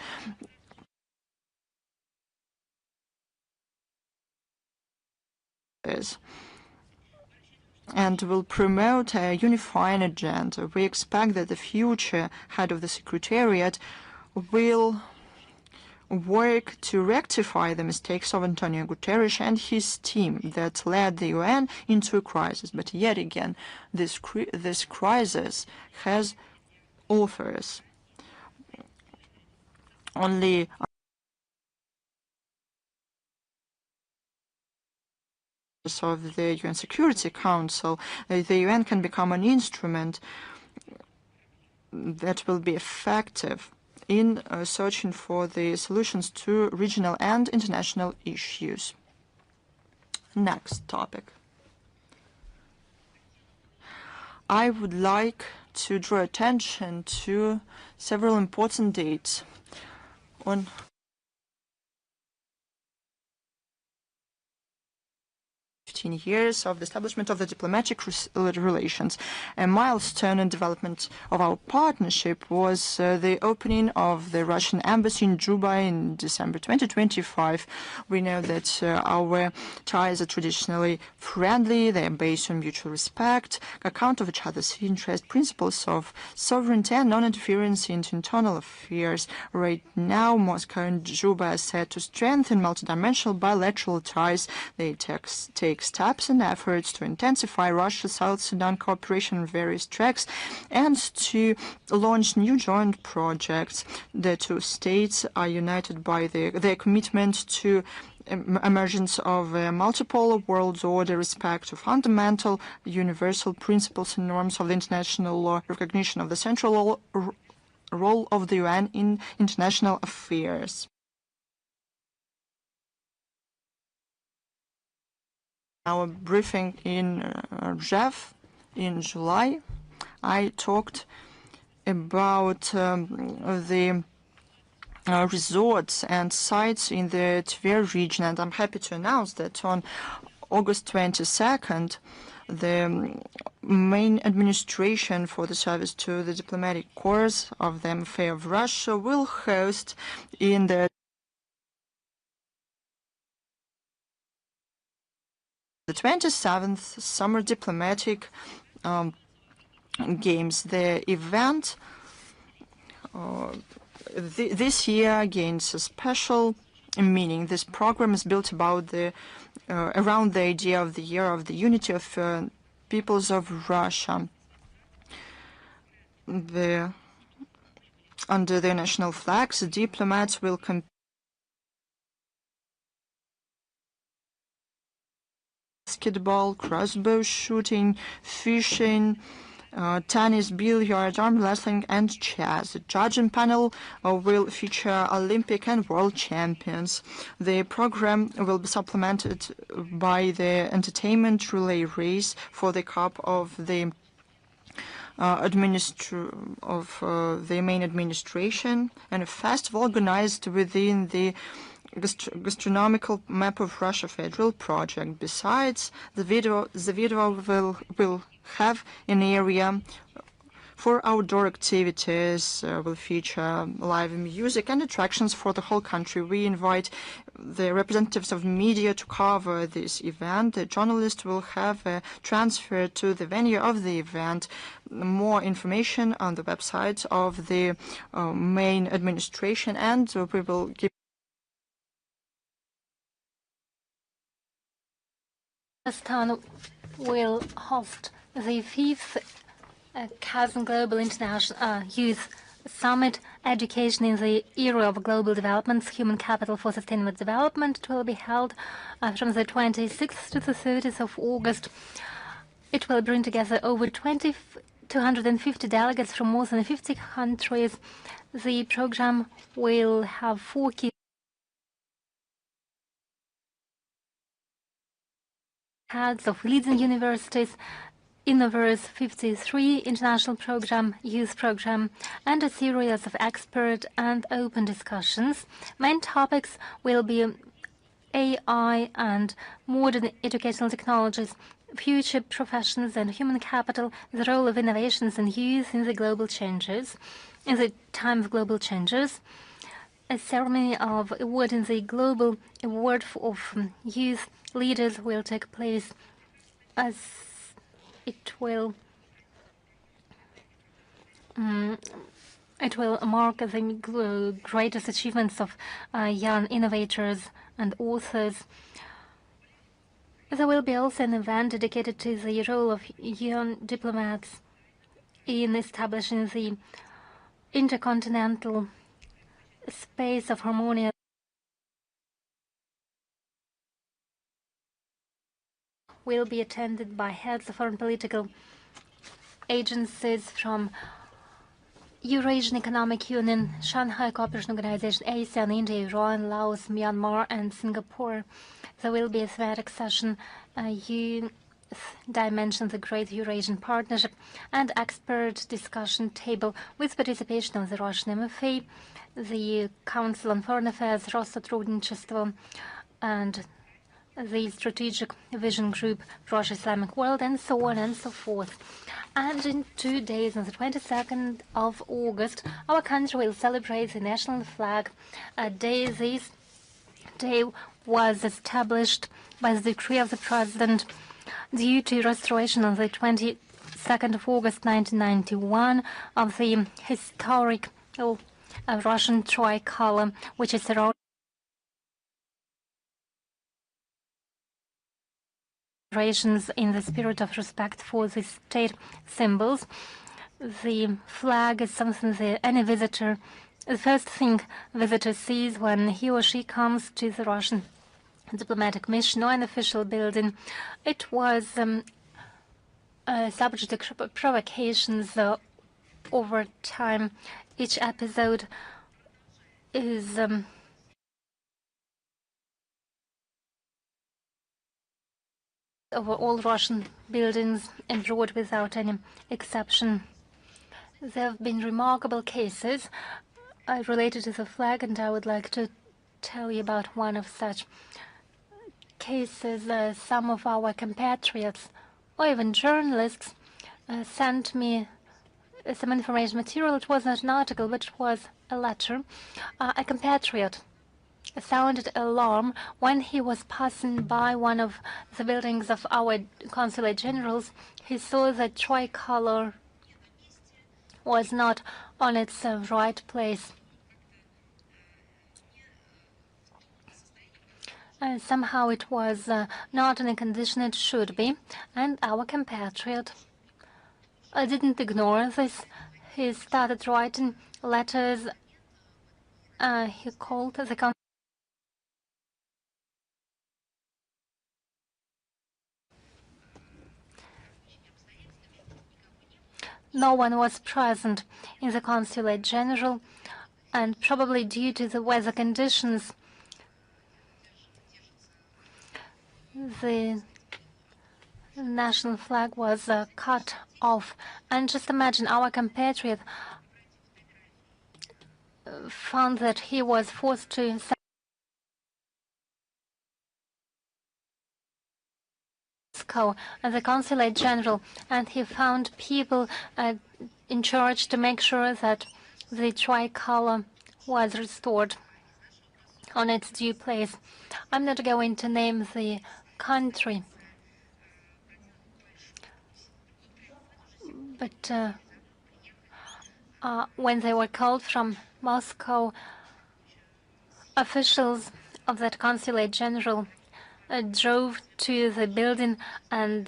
and will promote a unifying agenda. We expect that the future head of the Secretariat will work to rectify the mistakes of Antonio Guterres and his team that led the UN into a crisis. But yet again, this crisis has authors. Only of the UN Security Council, the UN can become an instrument that will be effective in searching for the solutions to regional and international issues. Next topic. I would like to draw attention to several important dates. On 15 years of the establishment of the diplomatic relations. A milestone in development of our partnership was the opening of the Russian embassy in Juba in December 2025. We know that our ties are traditionally friendly. They are based on mutual respect, account of each other's interest, principles of sovereignty and non-interference into internal affairs. Right now, Moscow and Juba are set to strengthen multidimensional bilateral ties. They take steps and efforts to intensify Russia-South Sudan cooperation on various tracks and to launch new joint projects. The two states are united by their commitment to emergence of a multipolar world order, respect to fundamental universal principles and norms of the international law, recognition of the central role of the UN in international affairs. Our briefing in Rjev in July, I talked about the resorts and sites in the Tver region, and I'm happy to announce that on August 22nd, the main administration for the service to the diplomatic corps of the MFA of Russia will host in the 27th Summer Diplomatic Games. The event this year gains a special meaning. This program is built around the idea of the year of the unity of peoples of Russia. Under their national flags, the diplomats will compete basketball, crossbow shooting, fishing, tennis, billiards, arm wrestling, and chess. The judging panel will feature Olympic and world champions. The program will be supplemented by the entertainment relay race for the cup of the main administration, and a festival organized within the gastronomical map of Russia federal project. Besides, the video will have an area for outdoor activities, will feature live music and attractions for the whole country. We invite the representatives of media to cover this event. The journalist will have a transfer to the venue of the event. More information on the website of the main administration, and we will give Kazakhstan will host the 5th Kazan Global International Youth Summit, Education in the Era of Global Development, Human Capital for Sustainable Development. It will be held from the 26th to the 30th of August. It will bring together over 250 delegates from more than 50 countries. The program will have 4 key heads of leading universities, Innoverse 53 international program, youth program, and a series of expert and open discussions. Main topics will be AI and modern educational technologies, future professions and human capital, the role of innovations and youth in the global changes, in the time of global changes. A ceremony of awarding the Global Award of Youth Leaders will take place as It will mark the greatest achievements of young innovators and authors. There will be also an event dedicated to the role of young diplomats in establishing the intercontinental space of harmony. Will be attended by heads of foreign political agencies from Eurasian Economic Union, Shanghai Cooperation Organization, ASEAN, India, Iran, Laos, Myanmar, and Singapore. There will be a thematic session, Youth Dimensions, the Great Eurasian Partnership, and expert discussion table with participation of the Russian MFA, the Council on Foreign Affairs, Россотрудничество, and the Strategic Vision Group, Russia Islamic World, and so on and so forth. And in 2 days, on the 22nd of August, our country will celebrate the national flag day. This day was established by the decree of the President due to restoration on the 22nd of August 1991 of the historic Russian tricolor, which is around in the spirit of respect for the state symbols. The flag is something that any visitor, the first thing visitor sees when he or she comes to the Russian diplomatic mission or an official building. It was subject to provocations over time. Each episode is over all Russian buildings abroad without any exception. There have been remarkable cases related to the flag, and I would like to tell you about one of such cases. Some of our compatriots or even journalists sent me some information material. It was not an article, but it was a letter. A compatriot sounded alarm when he was passing by one of the buildings of our consulate generals. He saw that tricolor was not on its right place. Somehow it was not in a condition it should be, and our compatriot didn't ignore this. He started writing letters. He called the No one was present in the consulate general, and probably due to the weather conditions, the national flag was cut off. And just imagine, our compatriot found that he was forced to and the consulate general, and he found people in charge to make sure that the tricolor was restored on its due place. I'm not going to name the country, but when they were called from Moscow, officials of that consulate general drove to the building and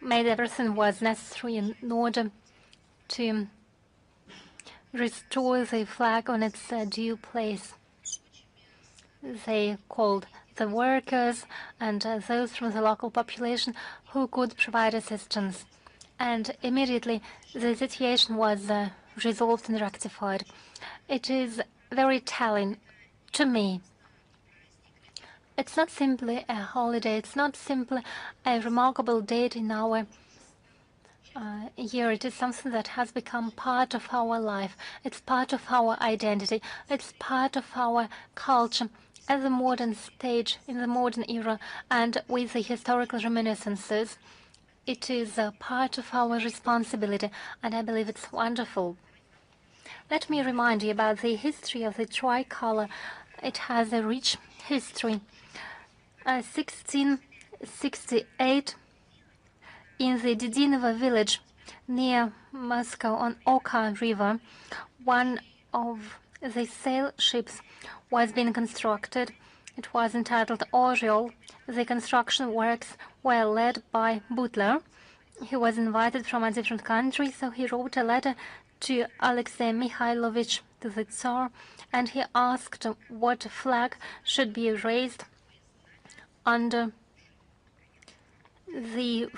made everything was necessary in order to restore the flag on its due place. They called the workers and those from the local population who could provide assistance. And immediately the situation was resolved and rectified. It is very telling to me. It's not simply a holiday. It's not simply a remarkable date in our year. It is something that has become part of our life. It's part of our identity. It's part of our culture at the modern stage, in the modern era, and with the historical reminiscences. It is a part of our responsibility, and I believe it's wonderful. Let me remind you about the history of the tricolor. It has a rich history. 1668 In the Dedinovo village near Moscow on Oka River, one of the sail ships was being constructed. It was entitled Oriol. The construction works were led by Butler. He was invited from a different country, so he wrote a letter to Alexei Mikhailovich, to the Tsar, and he asked what flag should be raised under the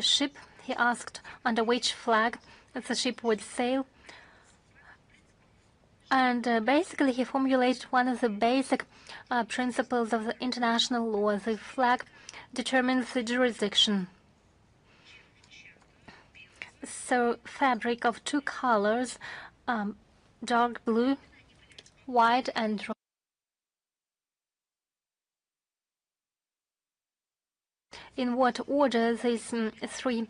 ship. He asked under which flag the ship would sail. And basically, he formulated one of the basic principles of the international law. The flag determines the jurisdiction. So, fabric of two colors, dark blue, white, and in what order these three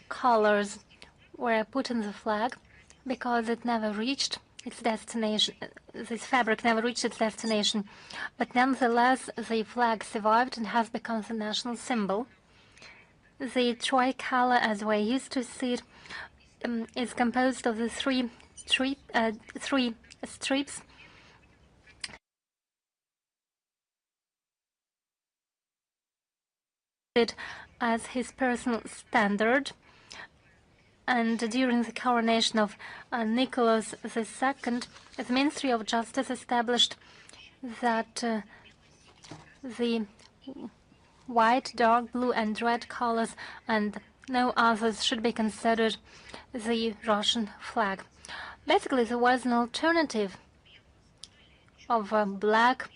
colors were put in the flag, because it never reached its destination. This fabric never reached its destination, but nonetheless the flag survived and has become the national symbol. The tricolor, as we're used to see it, is composed of the three strips as his personal standard. And during the coronation of Nicholas II, the Ministry of Justice established that the white, dark blue, and red colors and no others should be considered the Russian flag. Basically, there was an alternative of black,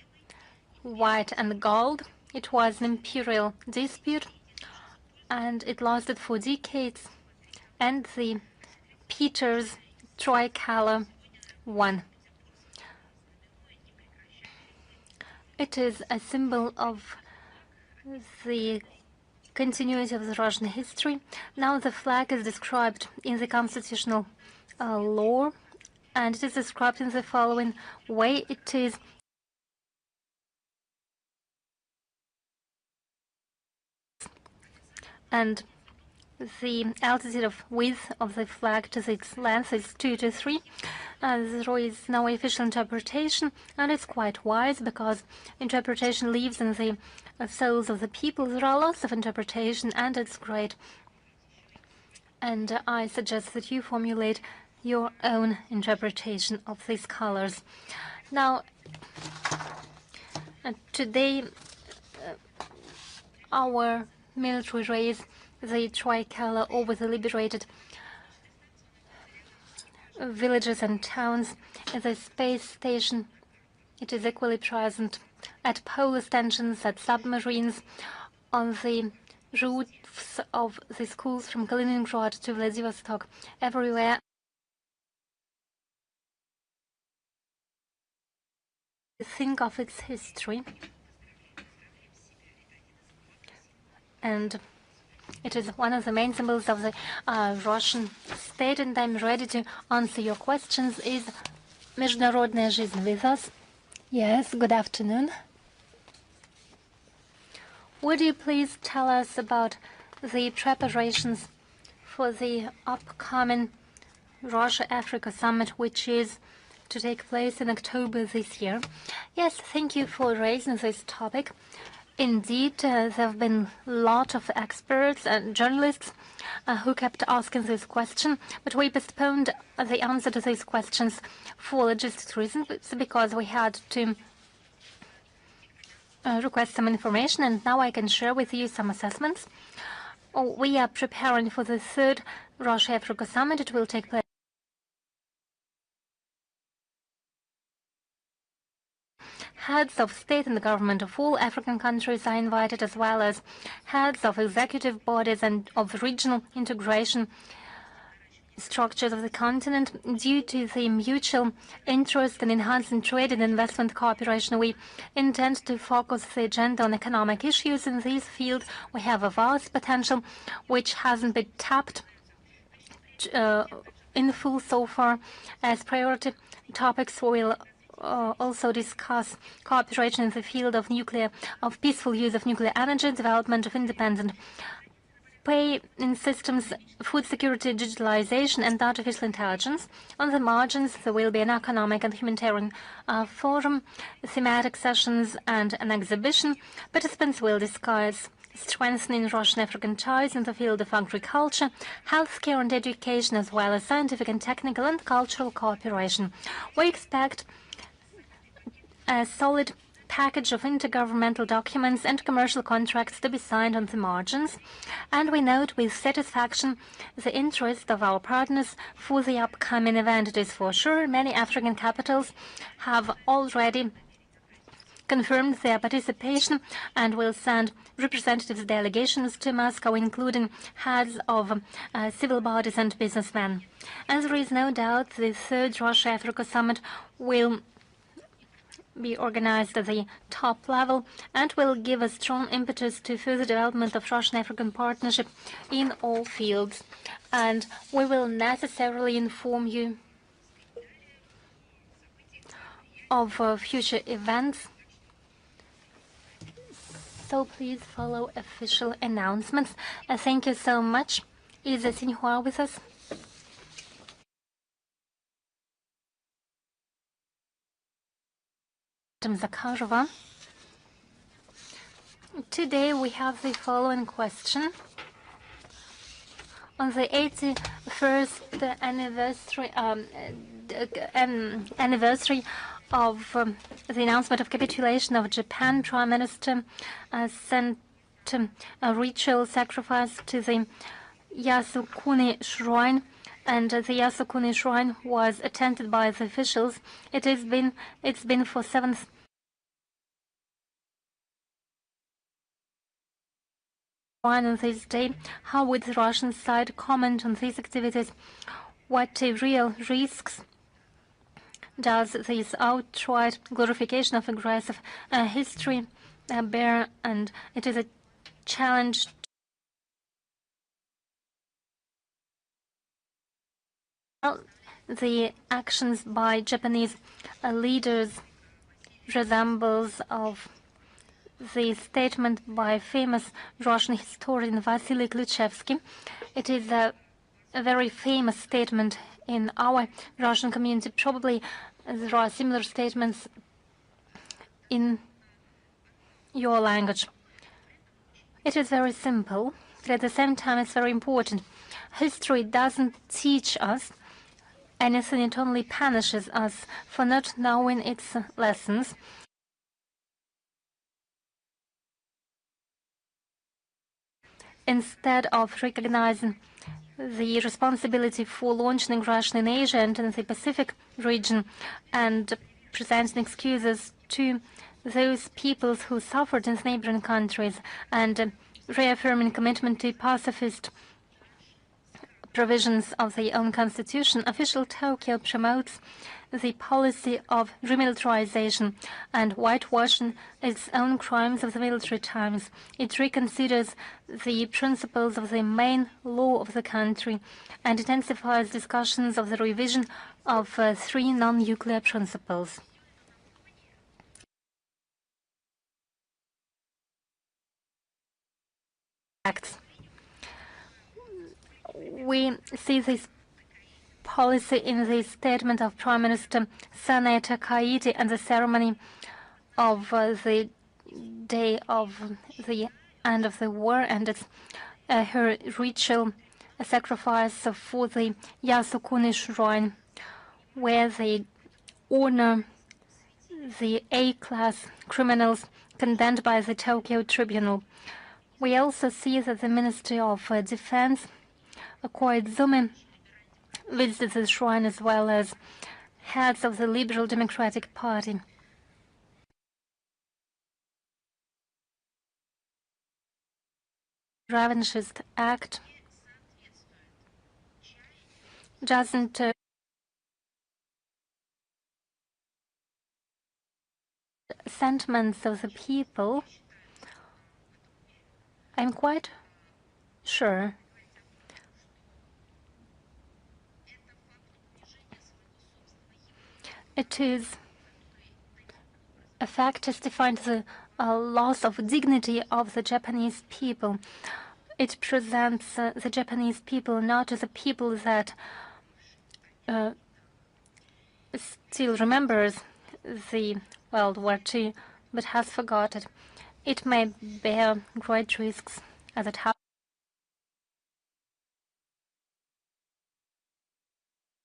white, and gold. It was an imperial dispute, and it lasted for decades. And the Peter's tricolor won. It is a symbol of the continuity of the Russian history. Now the flag is described in the constitutional law, and it is described in the following way. It is and the altitude of width of the flag to its length is 2 to 3. There is no official interpretation, and it's quite wise, because interpretation lives in the souls of the people. There are lots of interpretation, and it's great. And I suggest that you formulate your own interpretation of these colors. Now, today, our military raised the tricolor over the liberated villages and towns. At the space station, it is equally present at polar stations, at submarines, on the roofs of the schools from Kaliningrad to Vladivostok, everywhere. Think of its history, and it is one of the main symbols of the Russian state, and I'm ready to answer your questions. Is Международная жизнь with us? Yes, good afternoon. Would you please tell us about the preparations for the upcoming Russia-Africa summit, which is to take place in October this year? Yes, thank you for raising this topic. Indeed, there have been a lot of experts and journalists who kept asking this question, but we postponed the answer to these questions for logistic reasons, because we had to request some information, and now I can share with you some assessments. We are preparing for the third Russia-Africa summit. It will take place heads of state and government of all African countries are invited, as well as heads of executive bodies and of regional integration structures of the continent. Due to the mutual interest in enhancing trade and investment cooperation, we intend to focus the agenda on economic issues. In this field, we have a vast potential which hasn't been tapped in full so far. As priority topics, we'll also discuss cooperation in the field of peaceful use of nuclear energy, development of independent pay-in systems, food security, digitalization, and artificial intelligence. On the margins, there will be an economic and humanitarian forum, thematic sessions, and an exhibition. Participants will discuss strengthening Russian-African ties in the field of agriculture, healthcare and education, as well as scientific and technical and cultural cooperation. We expect a solid package of intergovernmental documents and commercial contracts to be signed on the margins, and we note with satisfaction the interest of our partners for the upcoming event. It is for sure many African capitals have already confirmed their participation and will send representatives delegations to Moscow, including heads of civil bodies and businessmen. And there is no doubt the third Russia-Africa summit will be organized at the top level and will give a strong impetus to further development of Russian-African partnership in all fields. And we will necessarily inform you of future events. So please follow official announcements. Thank you so much. Is Sinhua with us? Madam Zakharova. Today we have the following question. On the 81st anniversary of the announcement of capitulation of Japan, Prime Minister sent a ritual sacrifice to the Yasukuni Shrine, and the Yasukuni Shrine was attended by the officials. It's been for 7th on this day. How would the Russian side comment on these activities? What real risks does this outright glorification of aggressive history bear? And it is a challenge the actions by Japanese leaders resembles of the statement by famous Russian historian Vasily Klitschevsky. It is a very famous statement in our Russian community. Probably there are similar statements in your language. It is very simple, but at the same time it's very important. History doesn't teach us anything, it only punishes us for not knowing its lessons. Instead of recognizing the responsibility for launching aggression in Asia and in the Pacific region and presenting excuses to those peoples who suffered in neighboring countries and reaffirming commitment to pacifist provisions of their own constitution, official Tokyo promotes the policy of remilitarization and whitewashing its own crimes of the military times. It reconsiders the principles of the main law of the country and intensifies discussions of the revision of 3 non-nuclear principles. We see this policy in the statement of Prime Minister Sana Takaichi and the ceremony of the day of the end of the war, and it's her ritual sacrifice for the Yasukuni Shrine, where they honor the A-class criminals condemned by the Tokyo Tribunal. We also see that the Ministry of Defense, Koizumi, visited the shrine, as well as heads of the Liberal Democratic Party. Revanchist act doesn't sentiments of the people. I'm quite sure it is a fact testifying to the loss of dignity of the Japanese people. It presents the Japanese people not as a people that still remembers the World War II, but has forgotten. It may bear great risks as it happens.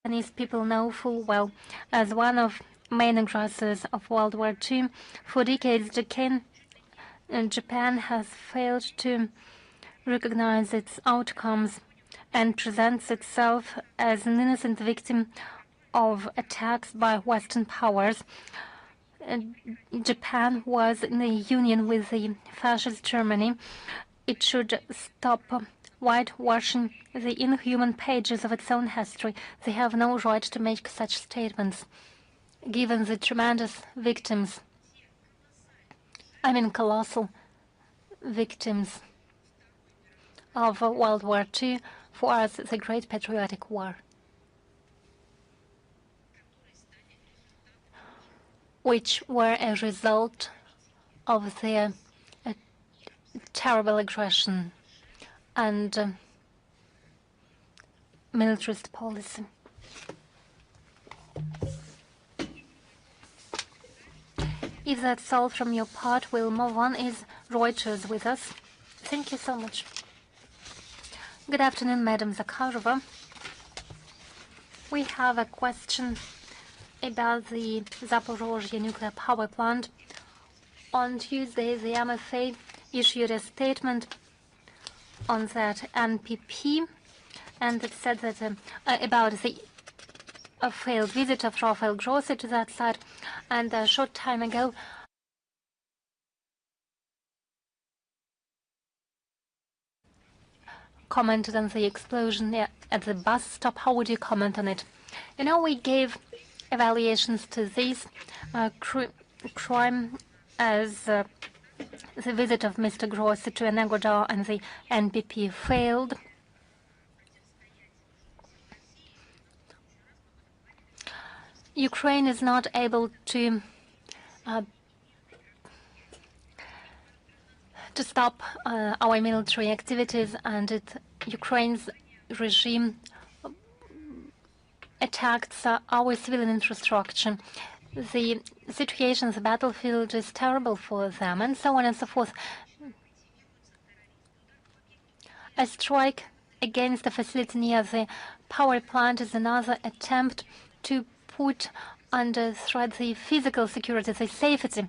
Japanese people know full well, as one of main aggressors of World War II, for decades Japan has failed to recognize its outcomes and presents itself as an innocent victim of attacks by Western powers. Japan was in a union with the fascist Germany. It should stop whitewashing the inhuman pages of its own history. They have no right to make such statements, given the tremendous victims, I mean colossal victims of World War II, for us the Great Patriotic War, which were a result of their terrible aggression and militarist policy. If that's all from your part, we'll move on. Is Reuters with us? Thank you so much. Good afternoon, Madam Zakharova. We have a question about the Zaporozhye nuclear power plant. On Tuesday, the MFA issued a statement on that NPP, and it said that about the failed visit of Rafael Grossi to that site, and a short time ago, commented on the explosion at the bus stop. How would you comment on it? You know, we gave evaluations to this crime as the visit of Mr. Grossi to Energodar and the NPP failed. Ukraine is not able to stop our military activities, and Ukraine's regime attacked our civilian infrastructure. The situation on the battlefield is terrible for them, and so on and so forth. A strike against the facility near the power plant is another attempt to put under threat the physical security, the safety.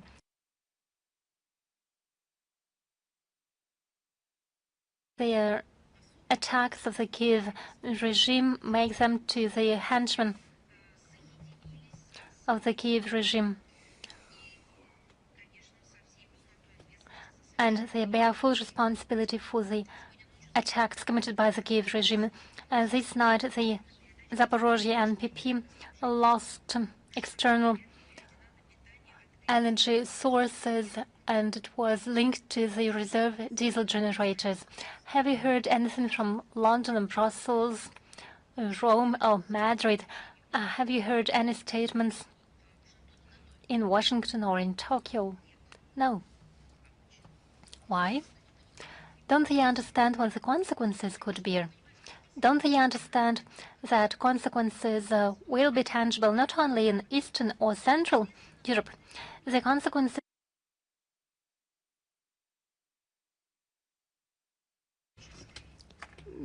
The attacks of the Kiev regime make them to the henchmen of the Kiev regime, and they bear full responsibility for the attacks committed by the Kiev regime. This night, the Zaporozhye NPP lost external energy sources, and it was linked to the reserve diesel generators. Have you heard anything from London and Brussels, Rome or Madrid? Have you heard any statements in Washington or in Tokyo? No. Why? Don't they understand what the consequences could be? Don't they understand that consequences will be tangible not only in Eastern or Central Europe? The consequences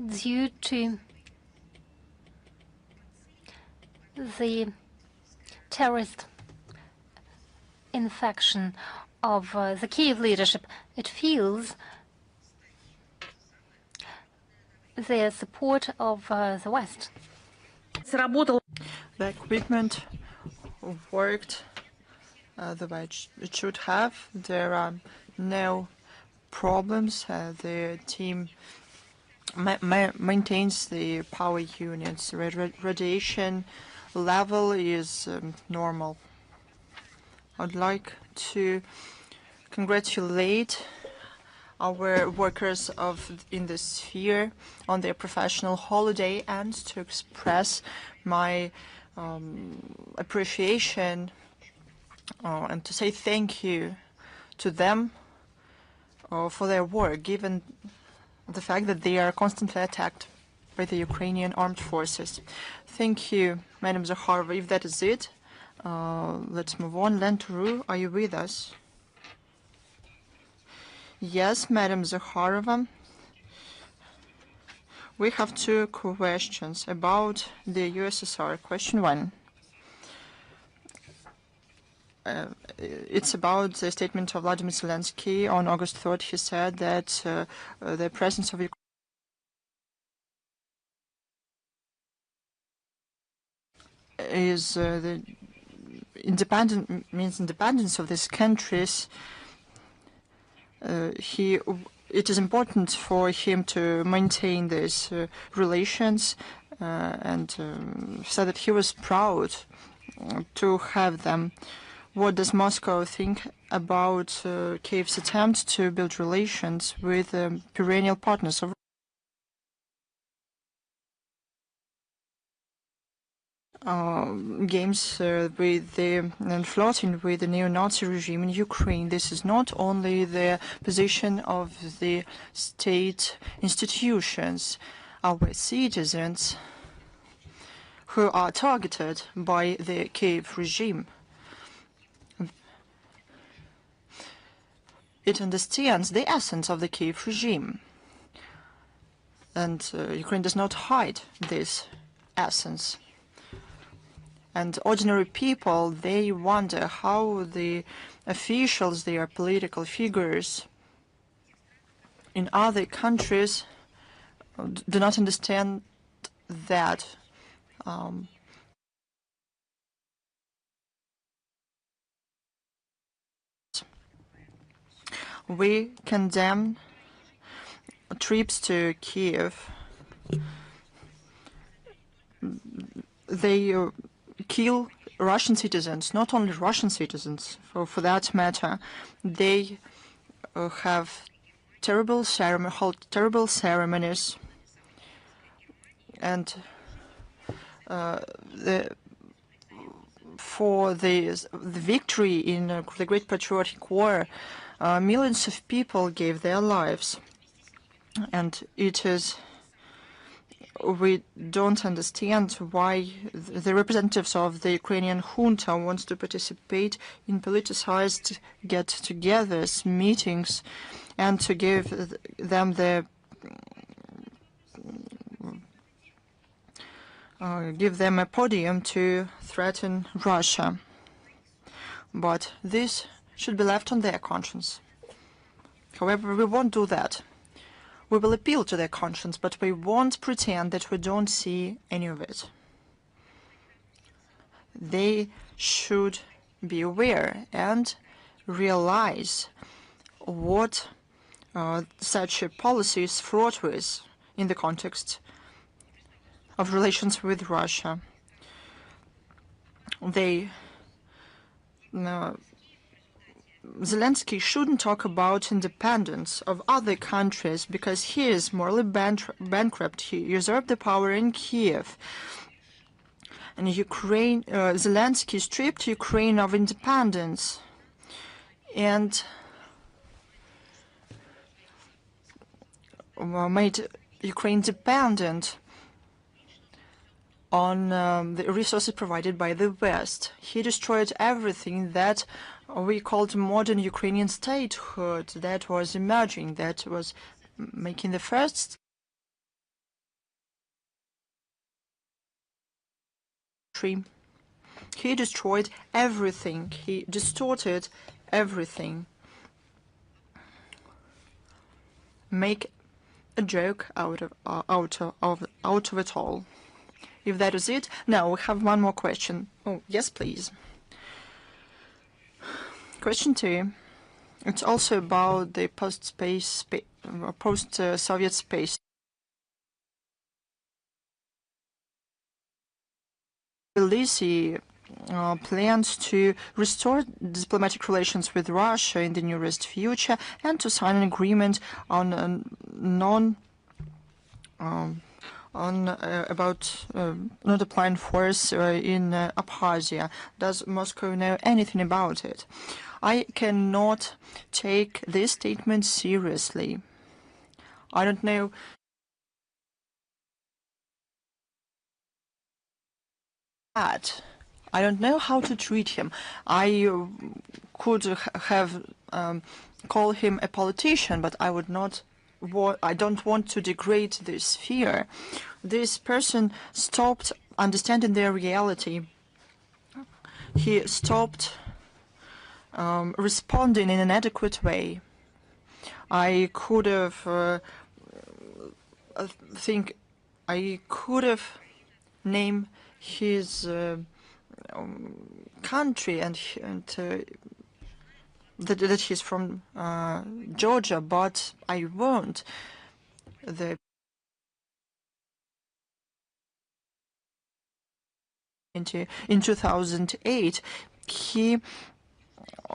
due to the terrorist infection of the Kiev leadership. It feels the support of the West. The equipment worked the way it should have. There are no problems. The team maintains the power units. Radiation level is normal. I'd like to congratulate our workers in the sphere on their professional holiday, and to express my appreciation and to say thank you to them for their work, given the fact that they are constantly attacked by the Ukrainian armed forces. Thank you, Madam Zakharova. If that is it, let's move on. Lenturu, are you with us? Yes, Madam Zakharova. We have two questions about the USSR. Question 1. It's about the statement of Vladimir Zelensky on August 3rd. He said that the presence of Ukraine is the independence of these countries. It is important for him to maintain these relations and said that he was proud to have them. What does Moscow think about Kyiv's attempt to build relations with perennial partners of games with the and flirting with the neo-Nazi regime in Ukraine? This is not only the position of the state institutions, our citizens who are targeted by the Kyiv regime. It understands the essence of the Kyiv regime, and Ukraine does not hide this essence. And ordinary people, they wonder how the officials, their political figures in other countries do not understand that. We condemn trips to Kyiv. They kill Russian citizens, not only Russian citizens, for that matter. They have hold terrible ceremonies, and for the victory in the Great Patriotic War, millions of people gave their lives, and we don't understand why the representatives of the Ukrainian junta want to participate in politicized get-togethers, meetings, and to give them a podium to threaten Russia. But this should be left on their conscience. However, we won't do that. We will appeal to their conscience, but we won't pretend that we don't see any of it. They should be aware and realize what such a policy is fraught with in the context of relations with Russia. Zelensky shouldn't talk about independence of other countries because he is morally bankrupt. He usurped the power in Kiev. And Zelensky stripped Ukraine of independence and made Ukraine dependent on the resources provided by the West. He destroyed everything that we called modern Ukrainian statehood that was emerging, that was making the first country. He destroyed everything. He distorted everything. Make a joke out of it all. If that is it, now we have one more question. Oh, yes, please. Question 2. It's also about the post-Soviet space. Tbilisi plans to restore diplomatic relations with Russia in the nearest future and to sign an agreement on about not applying force in Abkhazia. Does Moscow know anything about it? I cannot take this statement seriously. I don't know. I don't know how to treat him. I could have called him a politician, but I would not. I don't want to degrade this sphere. This person stopped understanding their reality. He stopped responding in an adequate way. I could have named his country and that he's from Georgia, but I won't. In 2008, he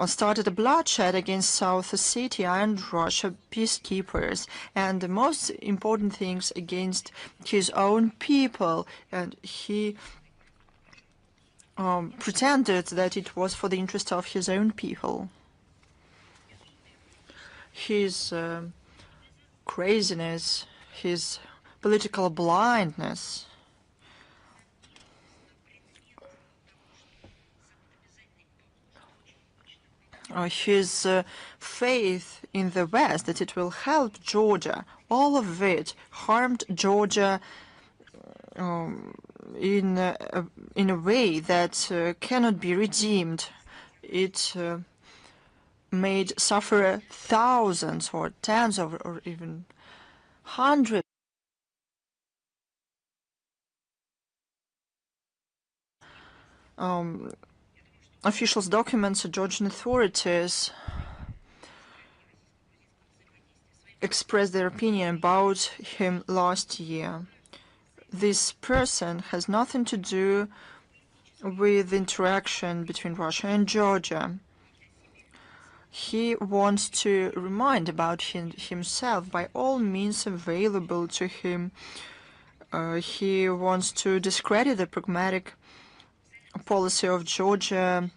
started a bloodshed against South Ossetia and Russia peacekeepers, and the most important things against his own people, and he pretended that it was for the interest of his own people. His craziness, his political blindness, his faith in the West that it will help Georgia, all of it harmed Georgia in a way that cannot be redeemed. It made suffer thousands or tens of or even hundreds officials documents Georgian authorities expressed their opinion about him last year. This person has nothing to do with the interaction between Russia and Georgia. He wants to remind about himself by all means available to him. He wants to discredit the pragmatic policy of Georgia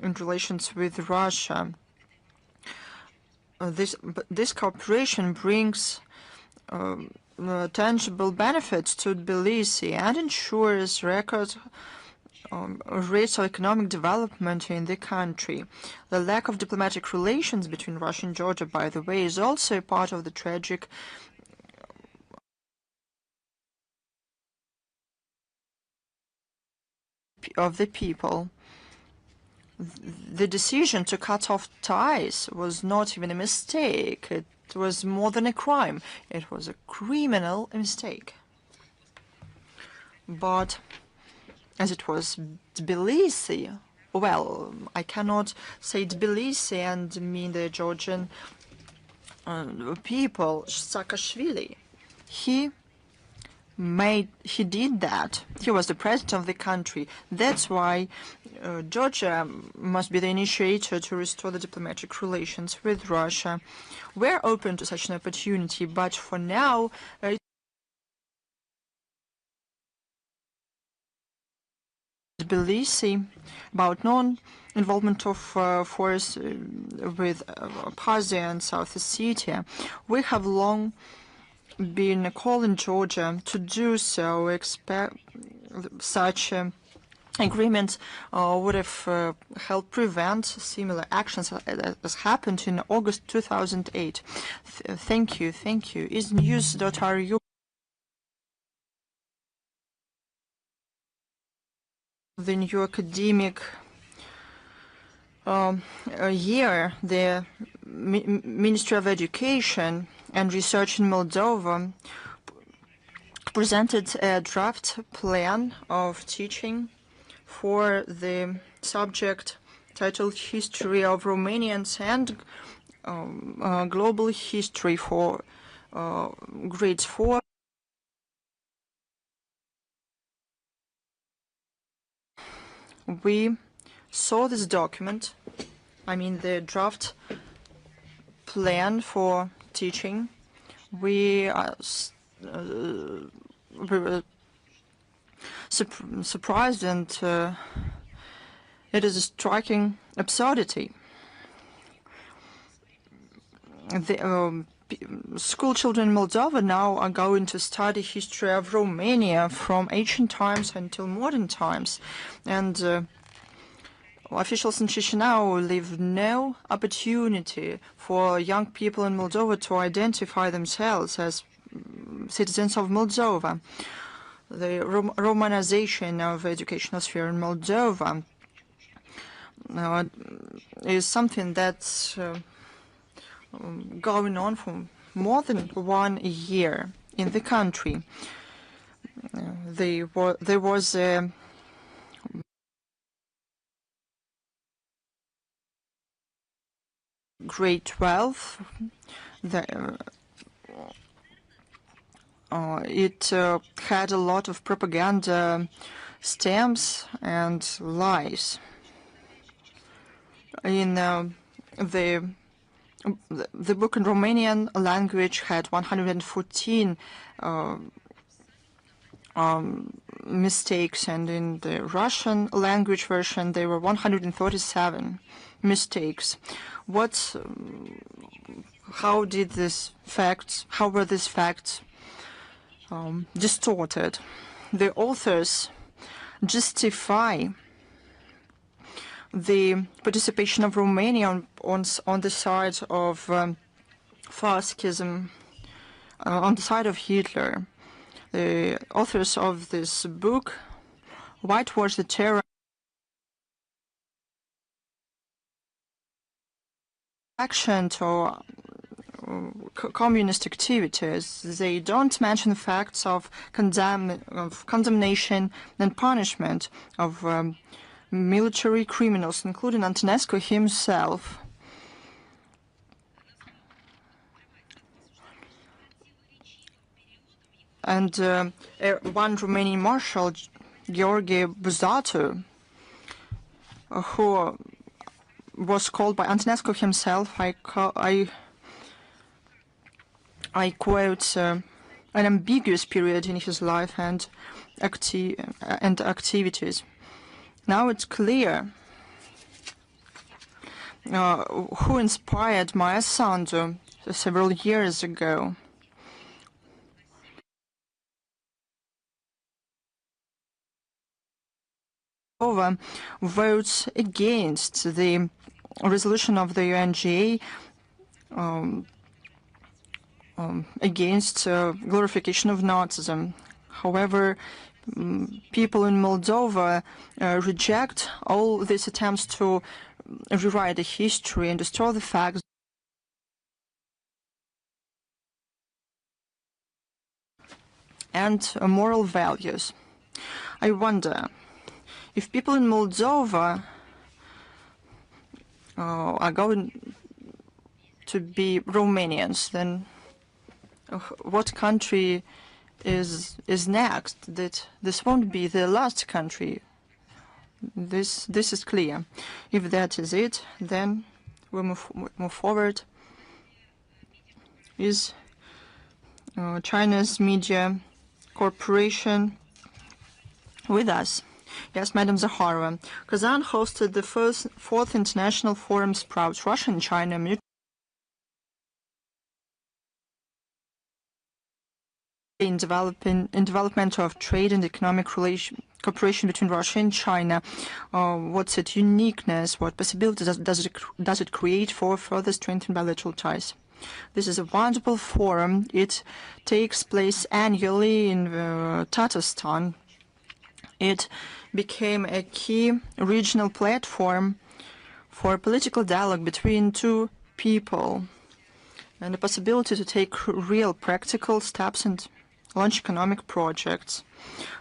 in relations with Russia. This cooperation brings tangible benefits to Tbilisi and ensures record rates of economic development in the country. The lack of diplomatic relations between Russia and Georgia, by the way, is also part of the tragic of the people. The decision to cut off ties was not even a mistake. It was more than a crime. It was a criminal mistake. But as it was Tbilisi, well, I cannot say Tbilisi and mean the Georgian people, Saakashvili. He did that. He was the president of the country. That's why Georgia must be the initiator to restore the diplomatic relations with Russia. We're open to such an opportunity, but for now, Tbilisi about non-involvement of force with Abkhazia and South Ossetia. We have long been calling Georgia to do so. Expect such agreements would have helped prevent similar actions as happened in August 2008. Thank you. Is news.ru the new academic year? The Ministry of Education and Research in Moldova presented a draft plan of teaching for the subject titled History of Romanians and Global History for grades 4. We saw this document, the draft plan for teaching. We were surprised, and it is a striking absurdity. school children in Moldova now are going to study history of Romania from ancient times until modern times. And officials in Chisinau leave no opportunity for young people in Moldova to identify themselves as citizens of Moldova. The Romanization of the educational sphere in Moldova is something that's going on for more than 1 year in the country. There was a grade 12. It had a lot of propaganda stamps and lies. In the book in Romanian language had 114 mistakes, and in the Russian language version there were 137 mistakes. How were these facts distorted? The authors justify the participation of Romania on the side of fascism, on the side of Hitler. The authors of this book whitewash the terror action to communist activities. They don't mention facts of condemnation and punishment of military criminals, including Antonescu himself. And one Romanian marshal, Gheorghe Buzatu, who was called by Antonescu himself, I quote, an ambiguous period in his life and activities. Now it's clear who inspired Maya Sandu several years ago. Votes against the resolution of the UNGA against glorification of Nazism. However, people in Moldova reject all these attempts to rewrite the history and destroy the facts and moral values. I wonder if people in Moldova are going to be Romanians, then what country is next? That this won't be the last country. This is clear. If that is it, then we move forward. Is China's media corporation with us? Yes, Madam Zakharova. Kazan hosted the fourth international forum Sprouts Russia and China mutual in development of trade and economic cooperation between Russia and China. What's its uniqueness? What possibilities does it create for further strengthened bilateral ties? This is a wonderful forum. It takes place annually in Tatarstan. It became a key regional platform for political dialogue between two people and the possibility to take real practical steps and launch economic projects.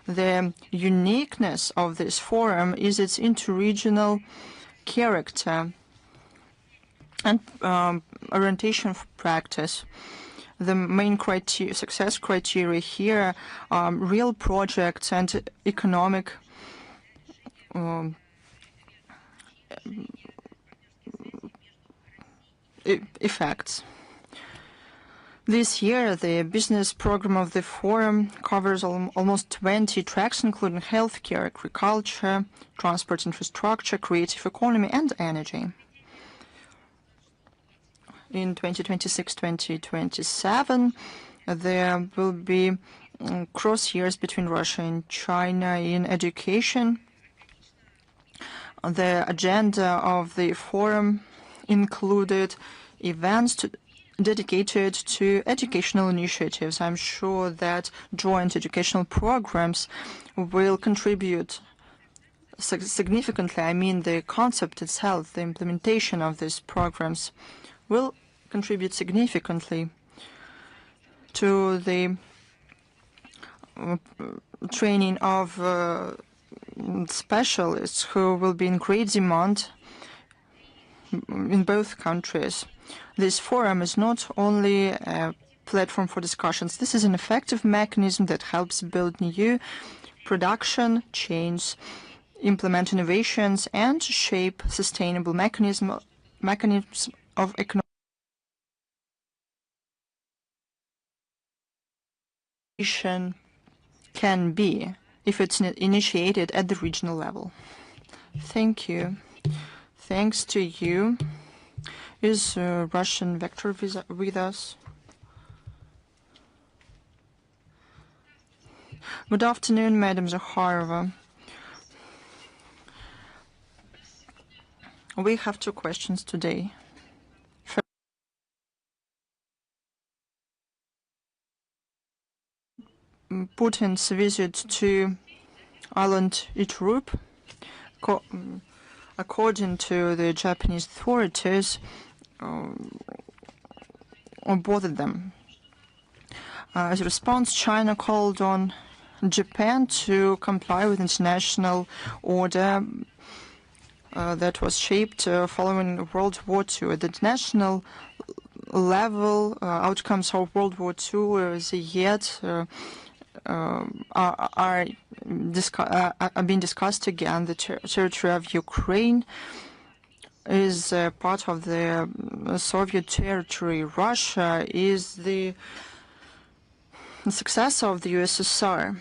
The uniqueness of this forum is its interregional character and orientation of practice. The main success criteria here are real projects and economic effects. This year, the business program of the forum covers almost 20 tracks, including healthcare, agriculture, transport infrastructure, creative economy, and energy. in 2026-2027, there will be cross years between Russia and China in education. The agenda of the forum included events dedicated to educational initiatives. I'm sure that joint educational programs will contribute significantly. I mean, the concept itself, the implementation of these programs will contribute significantly to the training of specialists who will be in great demand in both countries. This forum is not only a platform for discussions. This is an effective mechanism that helps build new production chains, implement innovations, and shape sustainable mechanisms of economic can be if it's initiated at the regional level. Thank you. Thanks to you. Is Russian Vector with us? Good afternoon, Madam Zakharova. We have two questions today. First, Putin's visit to island Iturup, according to the Japanese authorities, bothered them. As a response, China called on Japan to comply with international order that was shaped following World War II. At the international level, outcomes of World War II yet are being discussed again. The territory of Ukraine is part of the Soviet territory. Russia is the successor of the USSR.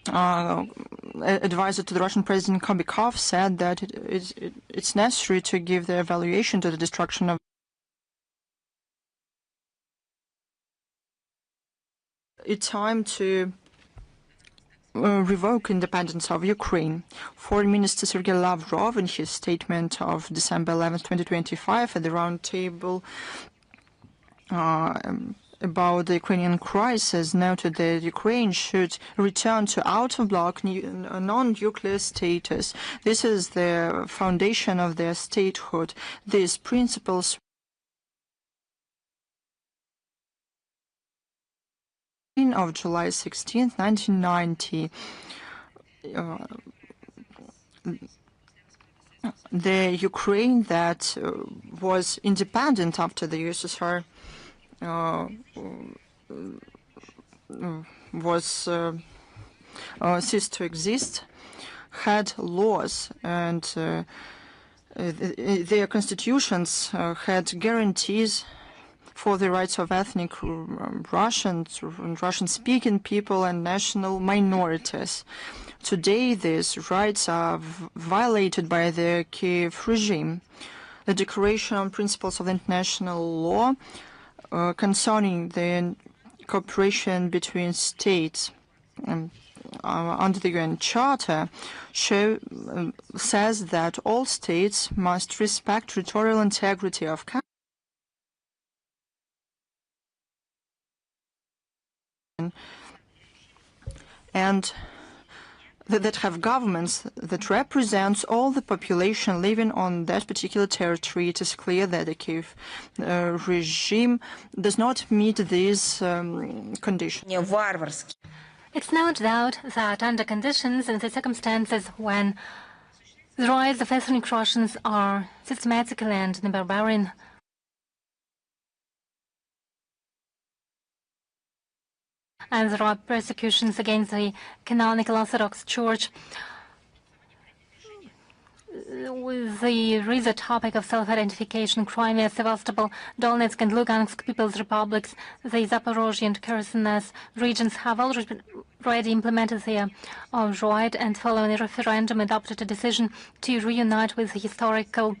Advisor to the Russian President Kobykov said that it's necessary to give the evaluation to the destruction of it's time to revoke independence of Ukraine. Foreign Minister Sergei Lavrov, in his statement of December 11, 2025, at the round table about the Ukrainian crisis, noted that Ukraine should return to out-of-bloc non-nuclear status. This is the foundation of their statehood. These principles of July 16, 1990. The Ukraine that was independent after the USSR was ceased to exist, had laws, and their constitutions had guarantees for the rights of ethnic Russians, Russian-speaking people, and national minorities. Today, these rights are violated by the Kiev regime. The Declaration on Principles of International Law concerning the cooperation between states under the UN Charter says that all states must respect territorial integrity of countries and that have governments that represents all the population living on that particular territory. It is clear that the Kiev regime does not meet these conditions. It's no doubt that under conditions and the circumstances when the rights of ethnic Russians are systematically and in a barbarian and there are persecutions against the canonical Orthodox Church. With the recent topic of self-identification, Crimea, Sevastopol, Donetsk and Lugansk People's Republics, the Zaporozhye and Kherson regions have already implemented their right and following a referendum adopted a decision to reunite with the historical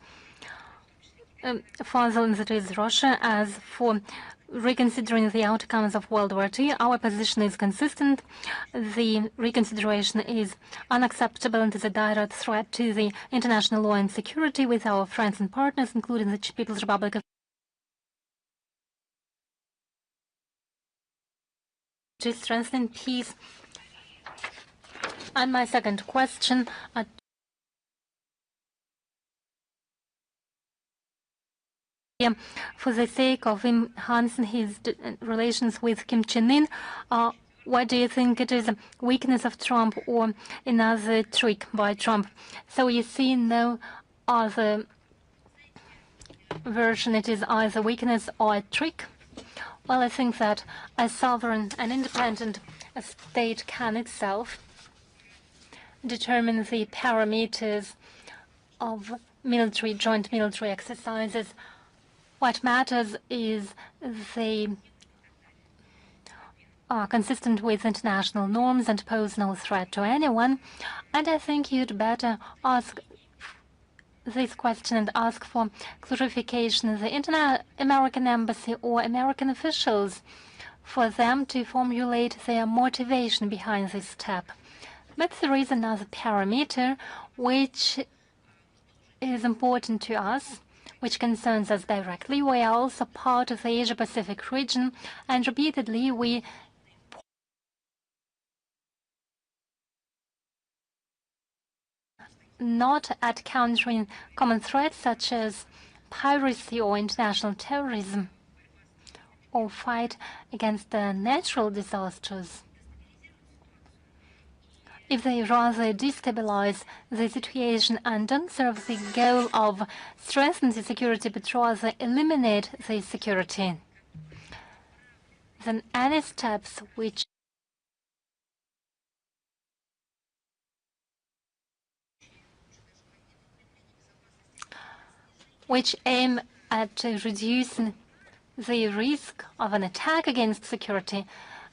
further than it is Russia. As for reconsidering the outcomes of World War II, our position is consistent. The reconsideration is unacceptable and is a direct threat to the international law and security with our friends and partners, including the People's Republic of strengthening peace. And my second question, for the sake of enhancing his relations with Kim Jong-un, what do you think it is a weakness of Trump or another trick by Trump? So you see no other version, it is either weakness or a trick? Well, I think that a sovereign and independent state can itself determine the parameters of joint military exercises. What matters is they are consistent with international norms and pose no threat to anyone. And I think you'd better ask this question and ask for clarification in the American embassy or American officials for them to formulate their motivation behind this step. But there is another parameter which is important to us, which concerns us directly. We are also part of the Asia-Pacific region, and repeatedly we not at countering common threats such as piracy or international terrorism, or fight against the natural disasters. If they rather destabilize the situation and don't serve the goal of strengthening the security but rather eliminate the security, then any steps which aim at reducing the risk of an attack against security,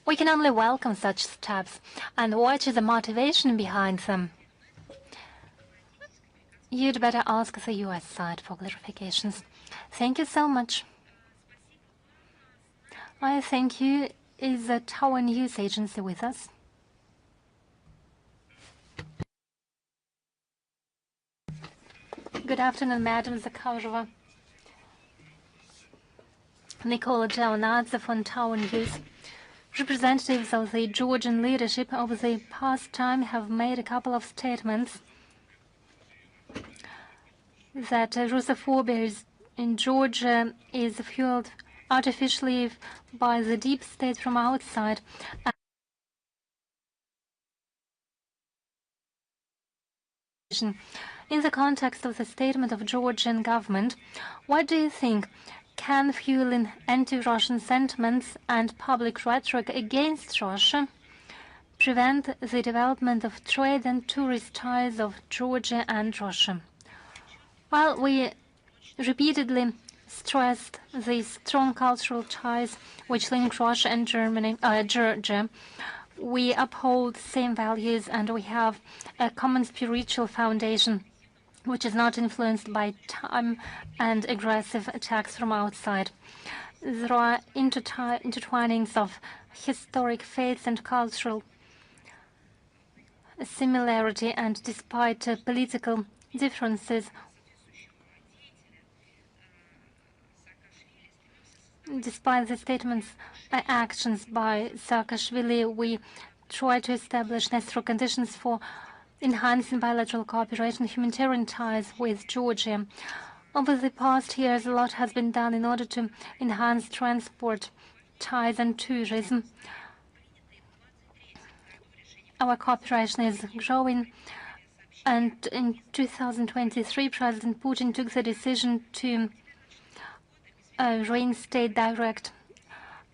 we can only welcome such steps. And what is the motivation behind them? You'd better ask the US side for clarifications. Thank you so much. I thank you. Is the Tower News Agency with us? Good afternoon, Madam Zakharova. Nicola Jaunadze from Tower News. Representatives of the Georgian leadership over the past time have made a couple of statements that Russophobia in Georgia is fueled artificially by the deep state from outside. In the context of the statement of Georgian government, what do you think? Can fueling anti-Russian sentiments and public rhetoric against Russia prevent the development of trade and tourist ties of Georgia and Russia? Well, we repeatedly stressed the strong cultural ties which link Russia and Georgia. We uphold the same values and we have a common spiritual foundation which is not influenced by time and aggressive attacks from outside. There are intertwinings of historic faiths and cultural similarity, and despite political differences, despite the statements and actions by Saakashvili, we try to establish necessary conditions for enhancing bilateral cooperation and humanitarian ties with Georgia. Over the past years, a lot has been done in order to enhance transport ties and tourism. Our cooperation is growing, and in 2023, President Putin took the decision to reinstate direct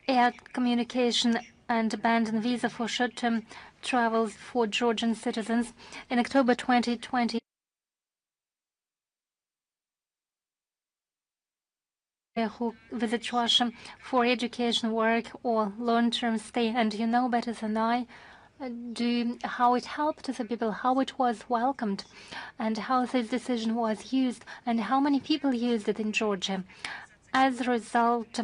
air communication and abandon visa for short-term travels for Georgian citizens. In October 2020, who visit Russia for education, work, or long-term stay. And you know better than I how it helped the people, how it was welcomed, and how this decision was used, and how many people used it in Georgia. As a result,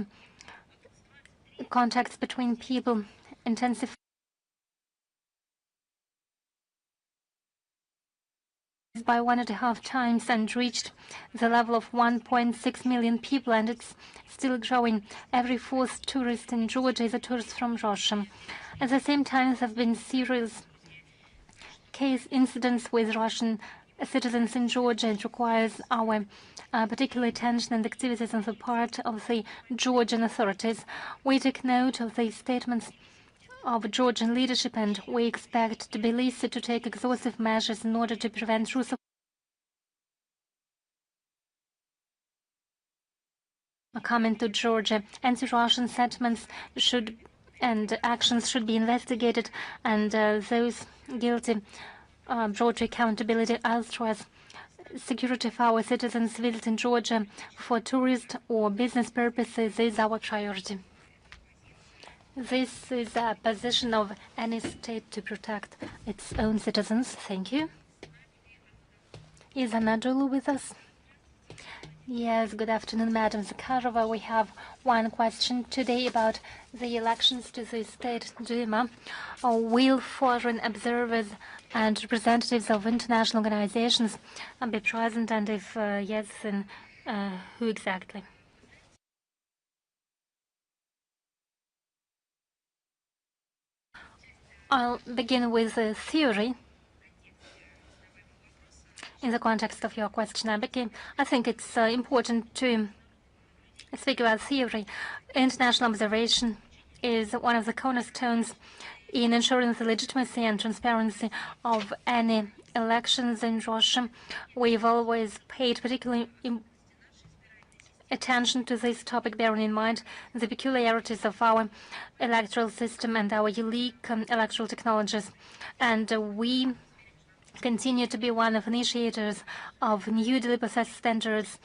contacts between people intensified by 1.5 times and reached the level of 1.6 million people, and it's still growing. Every fourth tourist in Georgia is a tourist from Russia. At the same time, there have been serious case incidents with Russian citizens in Georgia. It requires our particular attention and activities on the part of the Georgian authorities. We take note of the statements of Georgian leadership, and we expect Tbilisi to take exhaustive measures in order to prevent Russo coming to Georgia. Anti-Russian sentiments and actions should be investigated, and those guilty brought to accountability. As far as security of our citizens visiting Georgia for tourist or business purposes is our priority. This is a position of any state to protect its own citizens. Thank you. Is Anadolu with us? Yes, good afternoon, Madam Zakharova. We have one question today about the elections to the State Duma. Will foreign observers and representatives of international organizations be present, and if yes, then who exactly? I'll begin with a theory. In the context of your question, I think it's important to speak about theory. International observation is one of the cornerstones in ensuring the legitimacy and transparency of any elections in Russia. We've always paid particularly attention to this topic, bearing in mind the peculiarities of our electoral system and our unique electoral technologies. And we continue to be one of initiators of newly possessed standards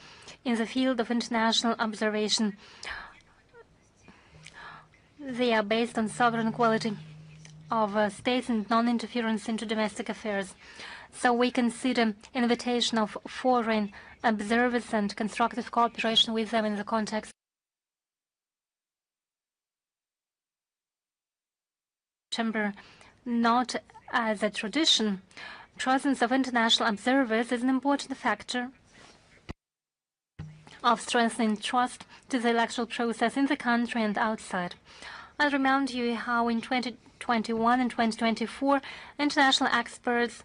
in the field of international observation. They are based on sovereign quality of states and non-interference into domestic affairs. So we consider invitation of foreign observers and constructive cooperation with them in the context chamber not as a tradition. Presence of international observers is an important factor of strengthening trust to the electoral process in the country and outside. I'll remind you how in 2021 and 2024, international experts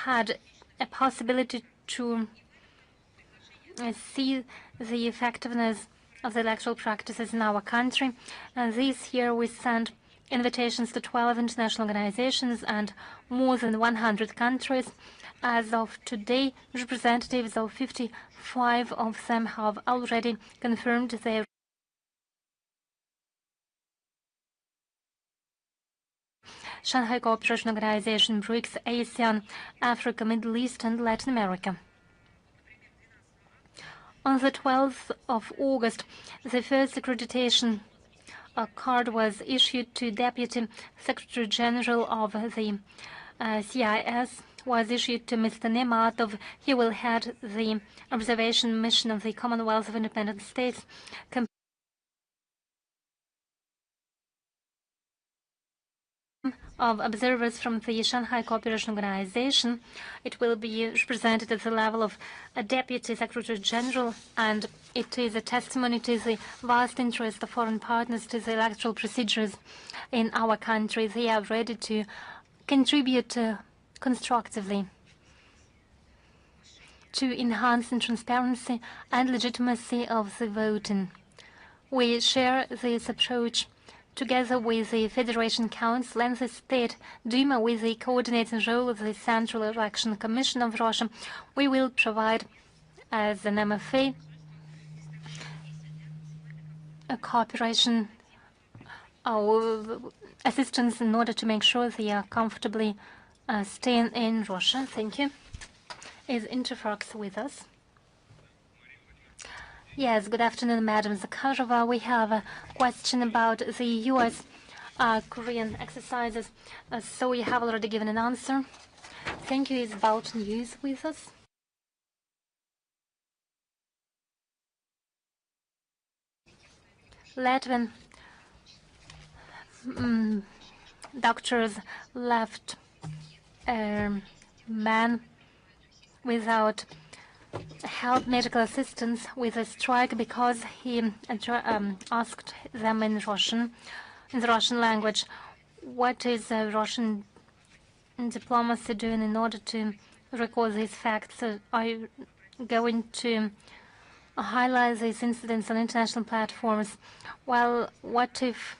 had a possibility to see the effectiveness of the electoral practices in our country. And this year we sent invitations to 12 international organizations and more than 100 countries. As of today, representatives of 55 of them have already confirmed their Shanghai Cooperation Organization, BRICS, ASEAN, Africa, Middle East, and Latin America. On the 12th of August, the first accreditation card was issued to Deputy Secretary General of the CIS, was issued to Mr. Nematov. He will head the observation mission of the Commonwealth of Independent States, of observers from the Shanghai Cooperation Organization. It will be represented at the level of a Deputy Secretary General, and it is a testimony to the vast interest of foreign partners to the electoral procedures in our country. They are ready to contribute constructively to enhance the transparency and legitimacy of the voting. We share this approach together with the Federation Council and the State Duma, with the coordinating role of the Central Election Commission of Russia. We will provide, as an MFA, a cooperation assistance in order to make sure they are comfortably staying in Russia. Thank you. Is Interfax with us? Yes, good afternoon, Madam Zakharova. We have a question about the U.S. Korean exercises. So we have already given an answer. Thank you. Is about news with us. Latvian doctors left a man without medical assistance with a strike because he asked them in the Russian language, what is Russian diplomacy doing in order to record these facts? Are you going to highlight these incidents on international platforms? Well, what if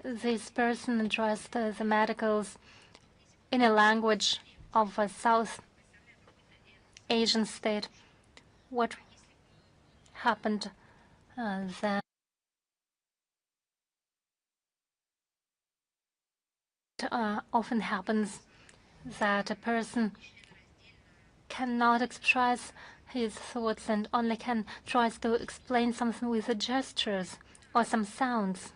this person addressed the medicals in a language of a South Asian state? What happened then? Often happens that a person cannot express his thoughts and only can tries to explain something with the gestures or some sounds.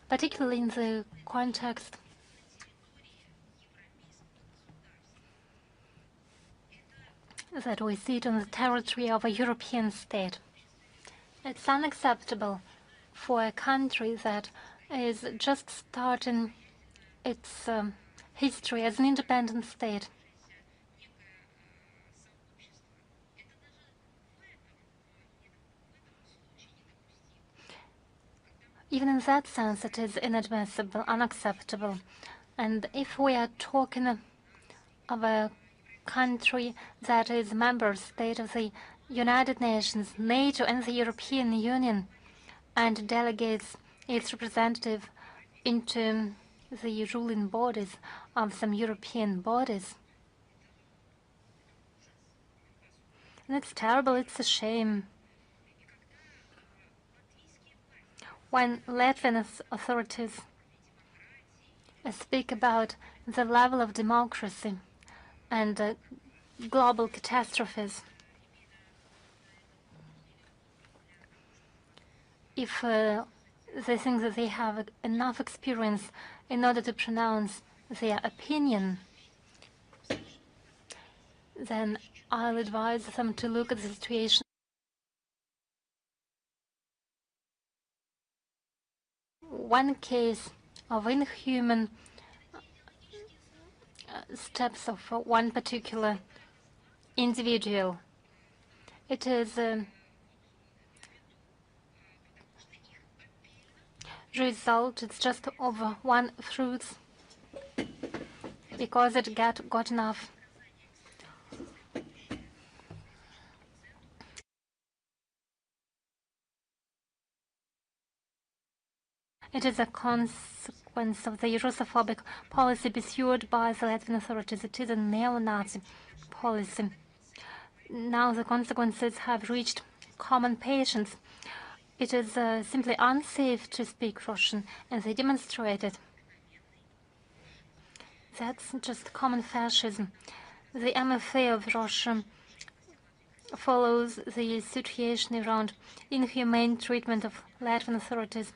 Particularly in the context that we see it on the territory of a European state. It's unacceptable for a country that is just starting its history as an independent state. Even in that sense, it is inadmissible, unacceptable. And if we are talking of a country that is a member state of the United Nations, NATO, and the European Union, and delegates its representative into the ruling bodies of some European bodies, and it's terrible, it's a shame. When Latvian authorities speak about the level of democracy and global catastrophes, if they think that they have enough experience in order to pronounce their opinion, then I'll advise them to look at the situation. One case of inhuman steps of one particular individual. It is a result, it's just of one fruit because it got enough. It is a consequence of the Russophobic policy pursued by the Latvian authorities. It is a neo-Nazi policy. Now the consequences have reached common patients. It is simply unsafe to speak Russian, and they demonstrate it. That's just common fascism. The MFA of Russia follows the situation around inhumane treatment of Latvian authorities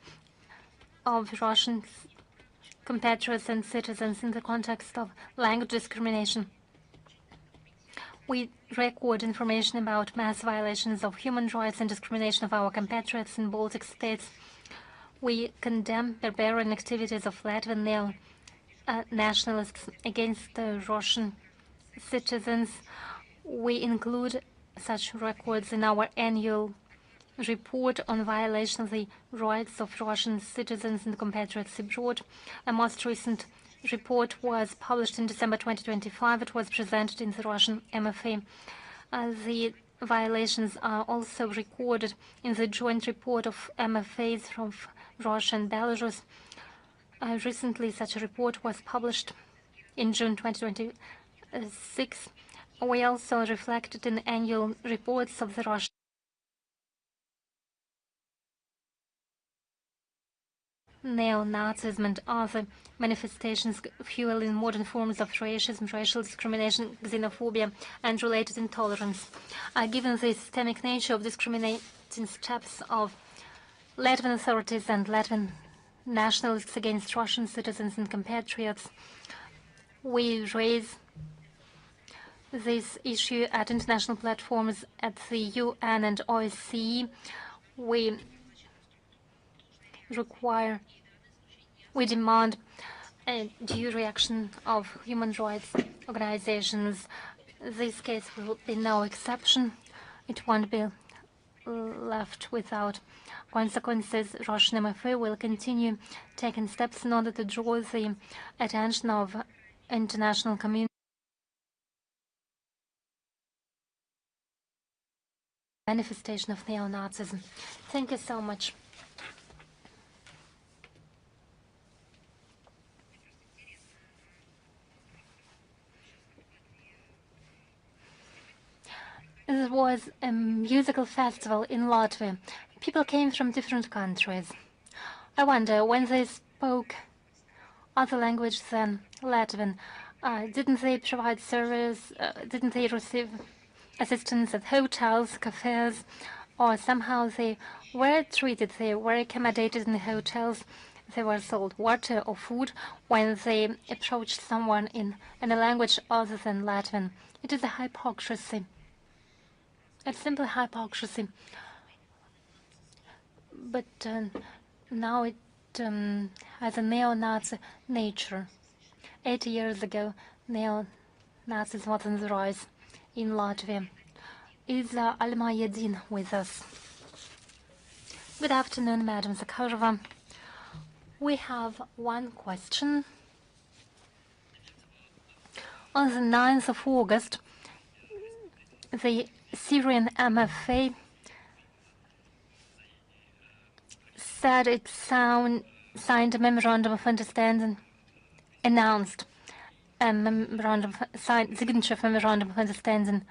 of Russian compatriots and citizens in the context of language discrimination. We record information about mass violations of human rights and discrimination of our compatriots in Baltic states. We condemn barbarian activities of Latvian neo-nationalists against Russian citizens. We include such records in our annual report on violation of the rights of Russian citizens and compatriots abroad. A most recent report was published in December 2025. It was presented in the Russian MFA. The violations are also recorded in the joint report of MFAs from Russia and Belarus. Recently, such a report was published in June 2026. We also reflected in annual reports of the Russian neo-Nazism and other manifestations fueling modern forms of racism, racial discrimination, xenophobia, and related intolerance. Given the systemic nature of discriminating steps of Latvian authorities and Latvian nationalists against Russian citizens and compatriots, we raise this issue at international platforms at the UN and OSCE. We demand a due reaction of human rights organizations. This case will be no exception. It won't be left without consequences. Russian MFA will continue taking steps in order to draw the attention of international community manifestation of neo-Nazism. Thank you so much. This was a musical festival in Latvia. People came from different countries. I wonder, when they spoke other language than Latvian, didn't they provide service, didn't they receive assistance at hotels, cafes, or somehow they were treated, they were accommodated in the hotels, they were sold water or food when they approached someone in a language other than Latvian? It is a hypocrisy. It's simply hypocrisy. But now it has a neo-Nazi nature. 80 years ago, neo-Nazism was on the rise in Latvia. Is Alma Yedin with us? Good afternoon, Madam Zakharova. We have one question. On the 9th of August, the Syrian MFA said it signed a memorandum of understanding, announced a signature of memorandum of understanding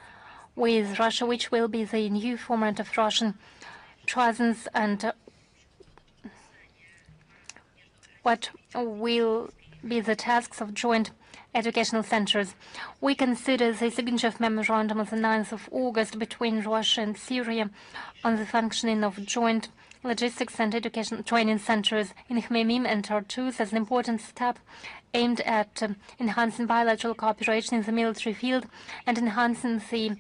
with Russia, which will be the new format of Russian presence and what will be the tasks of joint educational centers. We consider the signature of memorandum of the 9th of August between Russia and Syria on the functioning of joint logistics and education training centers in Khmeimim and Tartus as an important step aimed at enhancing bilateral cooperation in the military field and enhancing the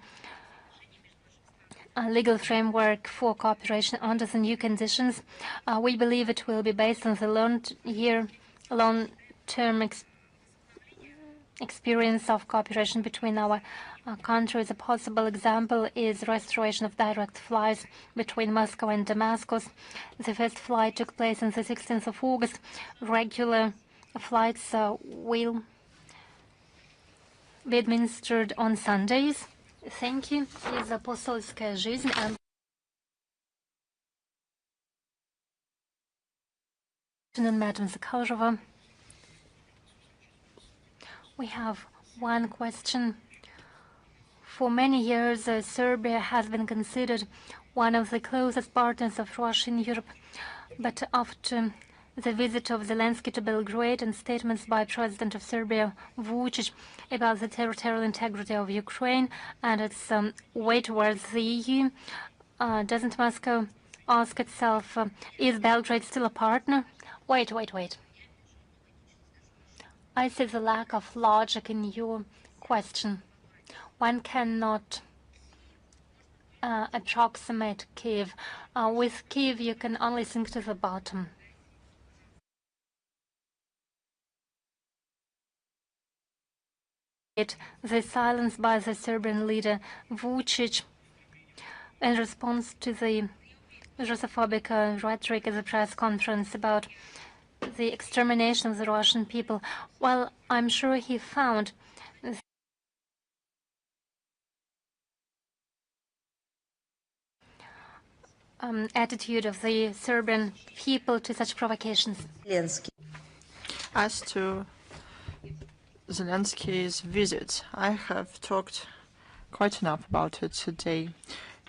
legal framework for cooperation under the new conditions. We believe it will be based on the long-term experience of cooperation between our countries. A possible example is restoration of direct flights between Moscow and Damascus. The first flight took place on the 16th of August. Regular flights will be administered on Sundays. Thank you. Is Apostolskая жизнь and Madam Zakharova. We have one question. For many years, Serbia has been considered one of the closest partners of Russia in Europe. But after the visit of Zelensky to Belgrade and statements by President of Serbia, Vučić, about the territorial integrity of Ukraine and its way towards the EU, doesn't Moscow ask itself, is Belgrade still a partner? Wait. I see the lack of logic in your question. One cannot approximate Kiev. With Kiev, you can only sink to the bottom. The silence by the Serbian leader Vučić in response to the Russophobic rhetoric at the press conference about the extermination of the Russian people. Well, I'm sure he found attitude of the Serbian people to such provocations. As to Zelensky's visit, I have talked quite enough about it today.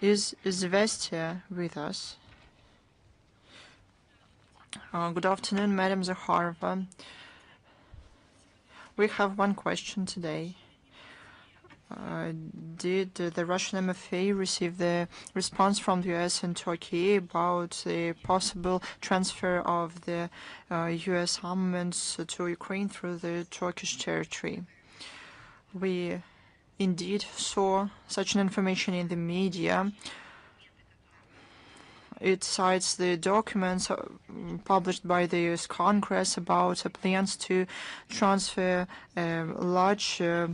Is Zvestia with us? Good afternoon, Madam Zakharova. We have one question today. Did the Russian MFA receive the response from the US and Turkey about the possible transfer of the US armaments to Ukraine through the Turkish territory? We indeed saw such an information in the media. It cites the documents published by the US Congress about plans to transfer a large a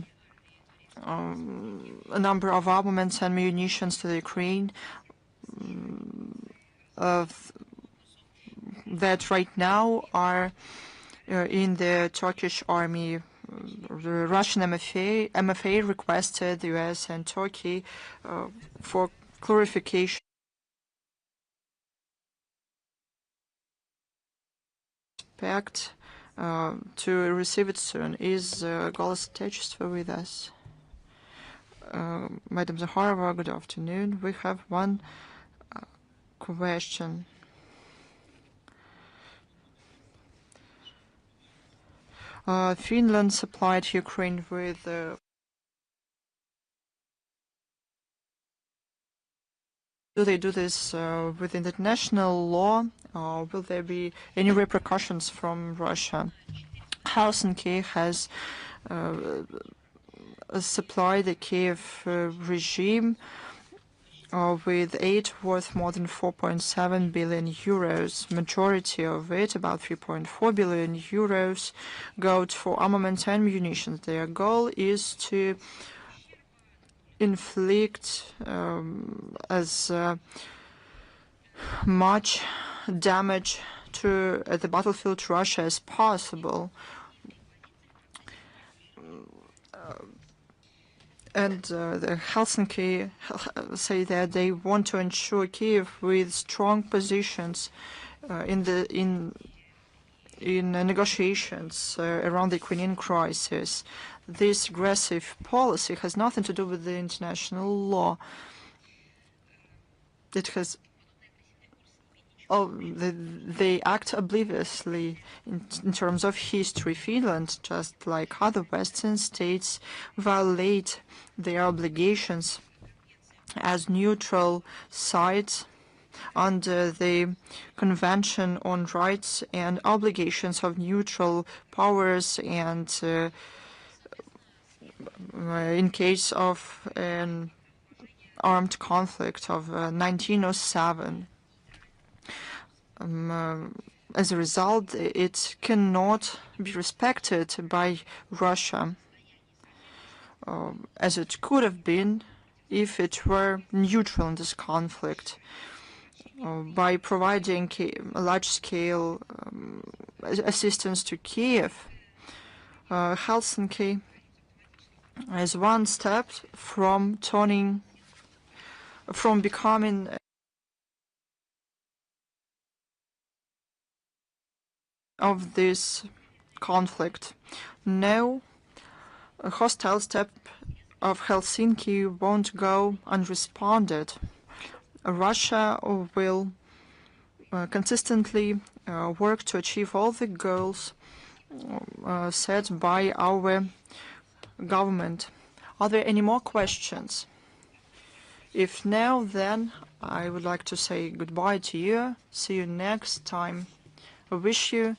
number of armaments and munitions to the Ukraine that right now are in the Turkish army. The Russian MFA requested the US and Turkey for clarification. Expect to receive it soon. Is Golos Techstva with us? Madam Zakharova, good afternoon. We have one question. Finland supplied Ukraine with do they do this within international law, or will there be any repercussions from Russia? Helsinki has supplied the Kiev regime with aid worth more than 4.7 billion euros. Majority of it, about 3.4 billion euros, goes for armaments and munitions. Their goal is to inflict as much damage to the battlefield to Russia as possible. And the Helsinki say that they want to ensure Kiev with strong positions in negotiations around the Ukrainian crisis. This aggressive policy has nothing to do with the international law. It has they act obliviously in terms of history. Finland, just like other Western states, violate their obligations as neutral sides under the Convention on Rights and Obligations of Neutral Powers, and in case of an armed conflict of 1907. As a result, it cannot be respected by Russia as it could have been if it were neutral in this conflict. By providing large-scale assistance to Kiev, Helsinki is one step from becoming of this conflict. No hostile step of Helsinki won't go unresponded. Russia will consistently work to achieve all the goals set by our government. Are there any more questions? If no, then I would like to say goodbye to you. See you next time. I wish you